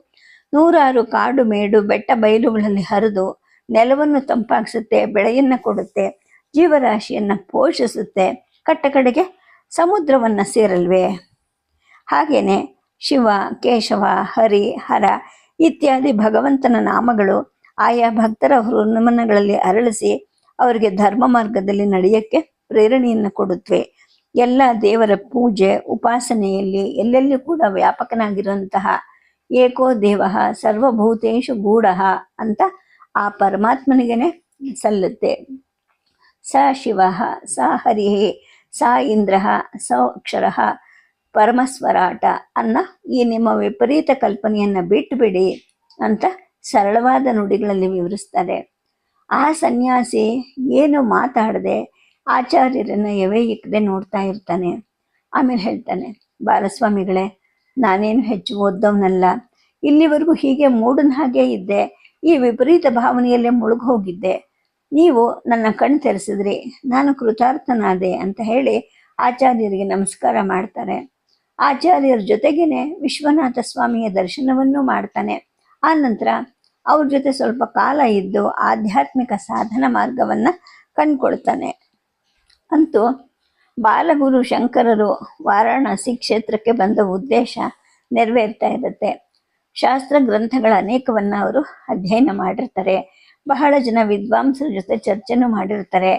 ನೂರಾರು ಕಾಡು, ಮೇಡು, ಬೆಟ್ಟ, ಬಯಲುಗಳಲ್ಲಿ ಹರಿದು ನೆಲವನ್ನು ತಂಪಾಗಿಸುತ್ತೆ, ಬೆಳೆಯನ್ನ ಕೊಡುತ್ತೆ, ಜೀವರಾಶಿಯನ್ನ ಪೋಷಿಸುತ್ತೆ, ಕಡೆಗೆ ಸಮುದ್ರವನ್ನ ಸೇರಲ್ವೇ? ಹಾಗೇನೆ ಶಿವ, ಕೇಶವ, ಹರಿ, ಹರ ಇತ್ಯಾದಿ ಭಗವಂತನ ನಾಮಗಳು ಆಯಾ ಭಕ್ತರ ಹೃನ್ಮನಗಳಲ್ಲಿ ಅರಳಿಸಿ ಅವರಿಗೆ ಧರ್ಮ ಮಾರ್ಗದಲ್ಲಿ ನಡೆಯಕ್ಕೆ ಪ್ರೇರಣೆಯನ್ನು ಕೊಡುತ್ತವೆ. ಎಲ್ಲ ದೇವರ ಪೂಜೆ, ಉಪಾಸನೆಯಲ್ಲಿ ಎಲ್ಲೆಲ್ಲೂ ಕೂಡ ವ್ಯಾಪಕನಾಗಿರುವಂತಹ ಏಕೋ ದೇವ ಸರ್ವಭೂತೇಶು ಗೂಢ ಅಂತ ಆ ಪರಮಾತ್ಮನಿಗೇನೆ ಸಲ್ಲುತ್ತೆ. ಸ ಶಿವ, ಸ ಹರಿ, ಸ ಇಂದ್ರ, ಸ ಅಕ್ಷರ, ಪರಮಸ್ವರಾಟ ಅನ್ನ ಈ ನಿಮ್ಮ ವಿಪರೀತ ಕಲ್ಪನೆಯನ್ನ ಬಿಟ್ಟುಬಿಡಿ ಅಂತ ಸರಳವಾದ ನುಡಿಗಳಲ್ಲಿ ವಿವರಿಸ್ತಾರೆ. ಆ ಸನ್ಯಾಸಿ ಏನು ಮಾತಾಡದೆ ಆಚಾರ್ಯರನ್ನ ಎವೆ ಇಕ್ಕದೆ ನೋಡ್ತಾ ಇರ್ತಾನೆ. ಆಮೇಲೆ ಹೇಳ್ತಾನೆ, ಬಾಲಸ್ವಾಮಿಗಳೇ, ನಾನೇನು ಹೆಚ್ಚು ಓದ್ದವನಲ್ಲ, ಇಲ್ಲಿವರೆಗೂ ಹೀಗೆ ಮೂಡನ ಹಾಗೆ ಇದ್ದೆ, ಈ ವಿಪರೀತ ಭಾವನೆಯಲ್ಲೇ ಮುಳುಗಿ ಹೋಗಿದ್ದೆ. ನೀವು ನನ್ನ ಕಣ್ ತೆರೆಸಿದ್ರಿ, ನಾನು ಕೃತಾರ್ಥನಾದೆ ಅಂತ ಹೇಳಿ ಆಚಾರ್ಯರಿಗೆ ನಮಸ್ಕಾರ ಮಾಡ್ತಾರೆ. ಆಚಾರ್ಯರ ಜೊತೆಗೇನೆ ವಿಶ್ವನಾಥ ಸ್ವಾಮಿಯ ದರ್ಶನವನ್ನೂ ಮಾಡ್ತಾನೆ. ಆ ನಂತರ ಅವ್ರ ಜೊತೆ ಸ್ವಲ್ಪ ಕಾಲ ಇದ್ದು ಆಧ್ಯಾತ್ಮಿಕ ಸಾಧನ ಮಾರ್ಗವನ್ನ ಕಂಡುಕೊಳ್ತಾನೆ. ಅಂತೂ ಬಾಲಗುರು ಶಂಕರರು ವಾರಾಣಸಿ ಕ್ಷೇತ್ರಕ್ಕೆ ಬಂದ ಉದ್ದೇಶ ನೆರವೇರ್ತಾ ಇರುತ್ತೆ. ಶಾಸ್ತ್ರ ಗ್ರಂಥಗಳ ಅನೇಕವನ್ನ ಅವರು ಅಧ್ಯಯನ ಮಾಡಿರ್ತಾರೆ. ಬಹಳ ಜನ ವಿದ್ವಾಂಸರ ಜೊತೆ ಚರ್ಚೆನೂ ಮಾಡಿರ್ತಾರೆ.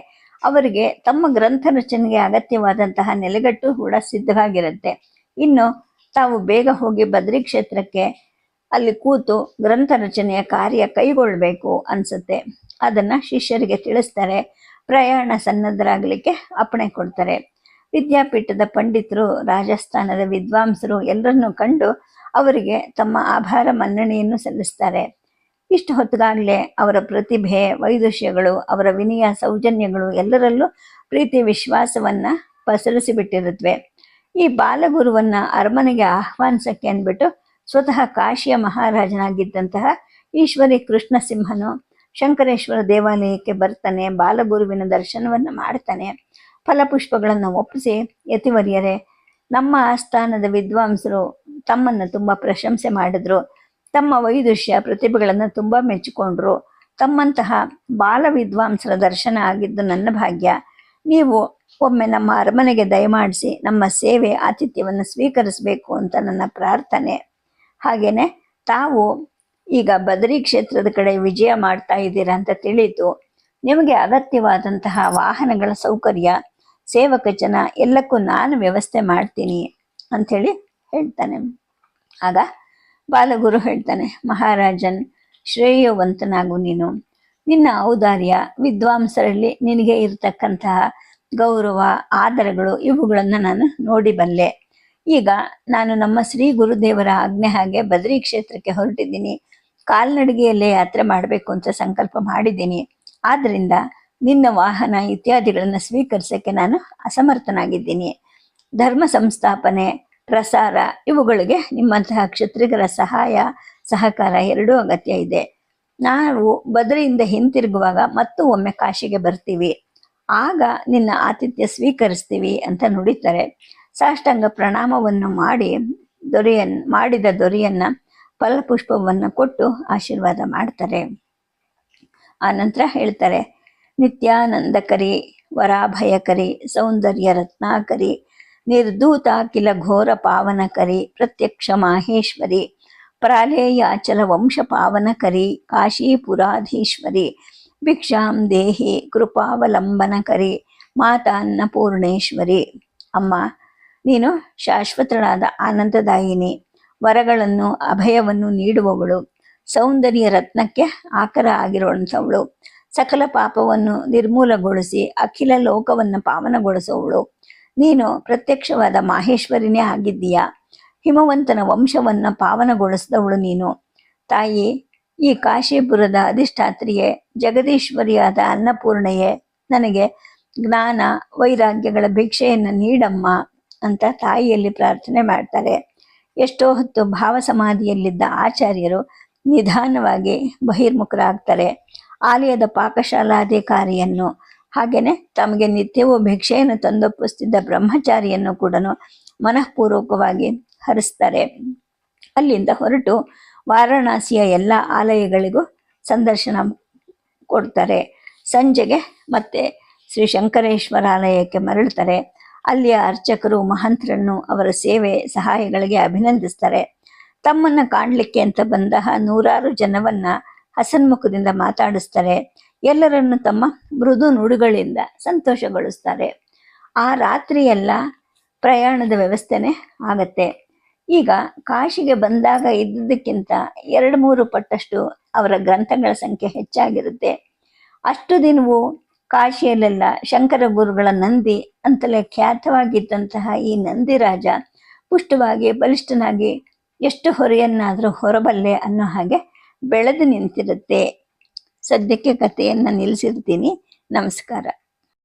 ಅವರಿಗೆ ತಮ್ಮ ಗ್ರಂಥ ರಚನೆಗೆ ಅಗತ್ಯವಾದಂತಹ ನೆಲೆಗಟ್ಟು ಕೂಡ ಸಿದ್ಧವಾಗಿರುತ್ತೆ. ಇನ್ನು ತಾವು ಬೇಗ ಹೋಗಿ ಬದ್ರಿ ಕ್ಷೇತ್ರಕ್ಕೆ ಅಲ್ಲಿ ಕೂತು ಗ್ರಂಥ ರಚನೆಯ ಕಾರ್ಯ ಕೈಗೊಳ್ಬೇಕು ಅನ್ಸುತ್ತೆ. ಅದನ್ನ ಶಿಷ್ಯರಿಗೆ ತಿಳಿಸ್ತಾರೆ. ಪ್ರಯಾಣ ಸನ್ನದ್ಧರಾಗಲಿಕ್ಕೆ ಅಪ್ಪಣೆ ಕೊಡ್ತಾರೆ. ವಿದ್ಯಾಪೀಠದ ಪಂಡಿತರು, ರಾಜಸ್ಥಾನದ ವಿದ್ವಾಂಸರು ಎಲ್ಲರನ್ನೂ ಕಂಡು ಅವರಿಗೆ ತಮ್ಮ ಆಭಾರ ಮನ್ನಣೆಯನ್ನು ಸಲ್ಲಿಸ್ತಾರೆ. ಇಷ್ಟು ಹೊತ್ತಿಗಾಗಲೇ ಅವರ ಪ್ರತಿಭೆ, ವೈದುಷ್ಯಗಳು, ಅವರ ವಿನಯ, ಸೌಜನ್ಯಗಳು ಎಲ್ಲರಲ್ಲೂ ಪ್ರೀತಿ ವಿಶ್ವಾಸವನ್ನ ಪಸರಿಸಿಬಿಟ್ಟಿರುತ್ತವೆ. ಈ ಬಾಲಗುರುವನ್ನ ಅರಮನೆಗೆ ಆಹ್ವಾನಿಸಕ್ಕೆ ಅಂದ್ಬಿಟ್ಟು ಸ್ವತಃ ಕಾಶಿಯ ಮಹಾರಾಜನಾಗಿದ್ದಂತಹ ಈಶ್ವರಿ ಕೃಷ್ಣಸಿಂಹನು ಶಂಕರೇಶ್ವರ ದೇವಾಲಯಕ್ಕೆ ಬರ್ತಾನೆ. ಬಾಲಗುರುವಿನ ದರ್ಶನವನ್ನ ಮಾಡ್ತಾನೆ. ಫಲಪುಷ್ಪಗಳನ್ನು ಒಪ್ಪಿಸಿ, ಯತಿವರ್ಯರೇ, ನಮ್ಮ ಆಸ್ಥಾನದ ವಿದ್ವಾಂಸರು ತಮ್ಮನ್ನು ತುಂಬ ಪ್ರಶಂಸೆ ಮಾಡಿದ್ರು, ತಮ್ಮ ವೈದುಷ್ಯ ಪ್ರತಿಭೆಗಳನ್ನು ತುಂಬ ಮೆಚ್ಚಿಕೊಂಡ್ರು. ತಮ್ಮಂತಹ ಬಾಲ ವಿದ್ವಾಂಸರ ದರ್ಶನ ಆಗಿದ್ದು ನನ್ನ ಭಾಗ್ಯ. ನೀವು ಒಮ್ಮೆ ನಮ್ಮ ಅರಮನೆಗೆ ದಯಮಾಡಿಸಿ ನಮ್ಮ ಸೇವೆ, ಆತಿಥ್ಯವನ್ನು ಸ್ವೀಕರಿಸಬೇಕು ಅಂತ ನನ್ನ ಪ್ರಾರ್ಥನೆ. ಹಾಗೇನೆ ತಾವು ಈಗ ಬದರಿ ಕ್ಷೇತ್ರದ ಕಡೆ ವಿಜಯ ಮಾಡ್ತಾ ಇದ್ದೀರಾ ಅಂತ ತಿಳಿಯಿತು. ನಿಮಗೆ ಅಗತ್ಯವಾದಂತಹ ವಾಹನಗಳ ಸೌಕರ್ಯ, ಸೇವಕ ಜನ ಎಲ್ಲಕ್ಕೂ ನಾನು ವ್ಯವಸ್ಥೆ ಮಾಡ್ತೀನಿ ಅಂಥೇಳಿ ಹೇಳ್ತಾನೆ. ಆಗ ಬಾಲಗುರು ಹೇಳ್ತಾನೆ, ಮಹಾರಾಜನ್, ಶ್ರೇಯವಂತನಾಗು ನೀನು. ನಿನ್ನ ಔದಾರ್ಯ, ವಿದ್ವಾಂಸರಲ್ಲಿ ನಿನಗೆ ಇರತಕ್ಕಂತಹ ಗೌರವ, ಆದರಗಳು ಇವುಗಳನ್ನು ನಾನು ನೋಡಿ ಬಲ್ಲೆ. ಈಗ ನಾನು ನಮ್ಮ ಶ್ರೀ ಗುರುದೇವರ ಆಜ್ಞೆ ಹಾಗೆ ಬದ್ರಿ ಕ್ಷೇತ್ರಕ್ಕೆ ಹೊರಟಿದ್ದೀನಿ. ಕಾಲ್ನಡಿಗೆಯಲ್ಲೇ ಯಾತ್ರೆ ಮಾಡಬೇಕು ಅಂತ ಸಂಕಲ್ಪ ಮಾಡಿದ್ದೀನಿ. ಆದ್ರಿಂದ ನಿನ್ನ ವಾಹನ ಇತ್ಯಾದಿಗಳನ್ನು ಸ್ವೀಕರಿಸಕ್ಕೆ ನಾನು ಅಸಮರ್ಥನಾಗಿದ್ದೀನಿ. ಧರ್ಮ ಸಂಸ್ಥಾಪನೆ, ಪ್ರಸಾರ ಇವುಗಳಿಗೆ ನಿಮ್ಮಂತಹ ಕ್ಷತ್ರಿಯರ ಸಹಾಯ, ಸಹಕಾರ ಎರಡೂ ಅಗತ್ಯ ಇದೆ. ನಾವು ಬದರಿಯಿಂದ ಹಿಂತಿರುಗುವಾಗ ಮತ್ತು ಒಮ್ಮೆ ಕಾಶಿಗೆ ಬರ್ತೀವಿ. ಆಗ ನಿನ್ನ ಆತಿಥ್ಯ ಸ್ವೀಕರಿಸ್ತೀವಿ ಅಂತ ನುಡಿತಾರೆ. ಸಾಷ್ಟಾಂಗ ಪ್ರಣಾಮವನ್ನು ಮಾಡಿದ ದೊರೆಯನ್ನ ಫಲಪುಷ್ಪವನ್ನು ಕೊಟ್ಟು ಆಶೀರ್ವಾದ ಮಾಡ್ತಾರೆ. ಆ ನಂತರ ಹೇಳ್ತಾರೆ, ನಿತ್ಯಾನಂದಕರಿ, ವರಾಭಯಕರಿ, ಸೌಂದರ್ಯ ರತ್ನಾಕರಿ, ನಿರ್ಧೂತಾಕಿಲ ಘೋರ ಪಾವನಕರಿ, ಪ್ರತ್ಯಕ್ಷ ಮಾಹೇಶ್ವರಿ, ಪ್ರಾಲೇಯಾಚಲ ವಂಶ ಪಾವನಕರಿ, ಕಾಶೀಪುರಾಧೀಶ್ವರಿ, ಭಿಕ್ಷಾಂ ದೇಹಿ ಕೃಪಾವಲಂಬನಕರಿ, ಮಾತಾ ಅನ್ನಪೂರ್ಣೇಶ್ವರಿ. ಅಮ್ಮ, ನೀನು ಶಾಶ್ವತಳಾದ ಆನಂದದಾಯಿನಿ, ವರಗಳನ್ನು ಅಭಯವನ್ನು ನೀಡುವವಳು, ಸೌಂದರ್ಯ ರತ್ನಕ್ಕೆ ಆಕರ ಆಗಿರುವಂಥವಳು, ಸಕಲ ಪಾಪವನ್ನು ನಿರ್ಮೂಲಗೊಳಿಸಿ ಅಖಿಲ ಲೋಕವನ್ನು ಪಾವನಗೊಳಿಸುವವಳು ನೀನು. ಪ್ರತ್ಯಕ್ಷವಾದ ಮಾಹೇಶ್ವರಿನೇ ಆಗಿದ್ದೀಯಾ. ಹಿಮವಂತನ ವಂಶವನ್ನು ಪಾವನಗೊಳಿಸಿದವಳು ನೀನು. ತಾಯಿ, ಈ ಕಾಶೀಪುರದ ಅಧಿಷ್ಠಾತ್ರಿಯೇ, ಜಗದೀಶ್ವರಿಯಾದ ಅನ್ನಪೂರ್ಣೆಯೇ, ನನಗೆ ಜ್ಞಾನ ವೈರಾಗ್ಯಗಳ ಭಿಕ್ಷೆಯನ್ನು ನೀಡಮ್ಮ ಅಂತ ತಾಯಿಯಲ್ಲಿ ಪ್ರಾರ್ಥನೆ ಮಾಡ್ತಾರೆ. ಎಷ್ಟೋ ಹೊತ್ತು ಭಾವ ಸಮಾಧಿಯಲ್ಲಿದ್ದ ಆಚಾರ್ಯರು ನಿಧಾನವಾಗಿ ಬಹಿರ್ಮುಖರಾಗ್ತಾರೆ. ಆಲಯದ ಪಾಕಶಾಲಾಧಿಕಾರಿಯನ್ನು ಹಾಗೆಯೇ ತಮಗೆ ನಿತ್ಯವೂ ಭಿಕ್ಷೆಯನ್ನು ತಂದೊಪ್ಪಿಸ್ತಿದ್ದ ಬ್ರಹ್ಮಚಾರಿಯನ್ನು ಕೂಡ ಮನಃಪೂರ್ವಕವಾಗಿ ಹರಿಸ್ತಾರೆ. ಅಲ್ಲಿಂದ ಹೊರಟು ವಾರಾಣಸಿಯ ಎಲ್ಲ ಆಲಯಗಳಿಗೂ ಸಂದರ್ಶನ ಕೊಡ್ತಾರೆ. ಸಂಜೆಗೆ ಮತ್ತೆ ಶ್ರೀ ಶಂಕರೇಶ್ವರ ಆಲಯಕ್ಕೆ ಮರಳುತ್ತಾರೆ. ಅಲ್ಲಿಯ ಅರ್ಚಕರು ಮಹಂತರನ್ನು ಅವರ ಸೇವೆ ಸಹಾಯಗಳಿಗೆ ಅಭಿನಂದಿಸ್ತಾರೆ. ತಮ್ಮನ್ನು ಕಾಣಲಿಕ್ಕೆ ಅಂತ ಬಂದ ನೂರಾರು ಜನವನ್ನ ಹಸನ್ಮುಖದಿಂದ ಮಾತಾಡಿಸ್ತಾರೆ. ಎಲ್ಲರನ್ನು ತಮ್ಮ ಮೃದು ನುಡಿಗಳಿಂದ ಸಂತೋಷಗೊಳಿಸ್ತಾರೆ. ಆ ರಾತ್ರಿಯೆಲ್ಲ ಪ್ರಯಾಣದ ವ್ಯವಸ್ಥೆನೇ ಆಗತ್ತೆ. ಈಗ ಕಾಶಿಗೆ ಬಂದಾಗ ಇದ್ದದಕ್ಕಿಂತ 2-3 ಪಟ್ಟಷ್ಟು ಅವರ ಗ್ರಂಥಗಳ ಸಂಖ್ಯೆ ಹೆಚ್ಚಾಗಿರುತ್ತೆ. ಅಷ್ಟು ದಿನವೂ ಕಾಶಿಯಲ್ಲೆಲ್ಲ ಶಂಕರ ಗುರುಗಳ ನಂದಿ ಅಂತಲೇ ಖ್ಯಾತವಾಗಿದ್ದಂತಹ ಈ ನಂದಿರಾಜ ಪುಷ್ಟವಾಗಿ ಬಲಿಷ್ಠನಾಗಿ ಎಷ್ಟು ಹೊರೆಯನ್ನಾದರೂ ಹೊರಬಲ್ಲೆ ಅನ್ನೋ ಹಾಗೆ ಬೆಳೆದು ನಿಂತಿರುತ್ತೆ. ಸದ್ಯಕ್ಕೆ ಕಥೆಯನ್ನು ನಿಲ್ಲಿಸಿರ್ತೀನಿ. ನಮಸ್ಕಾರ.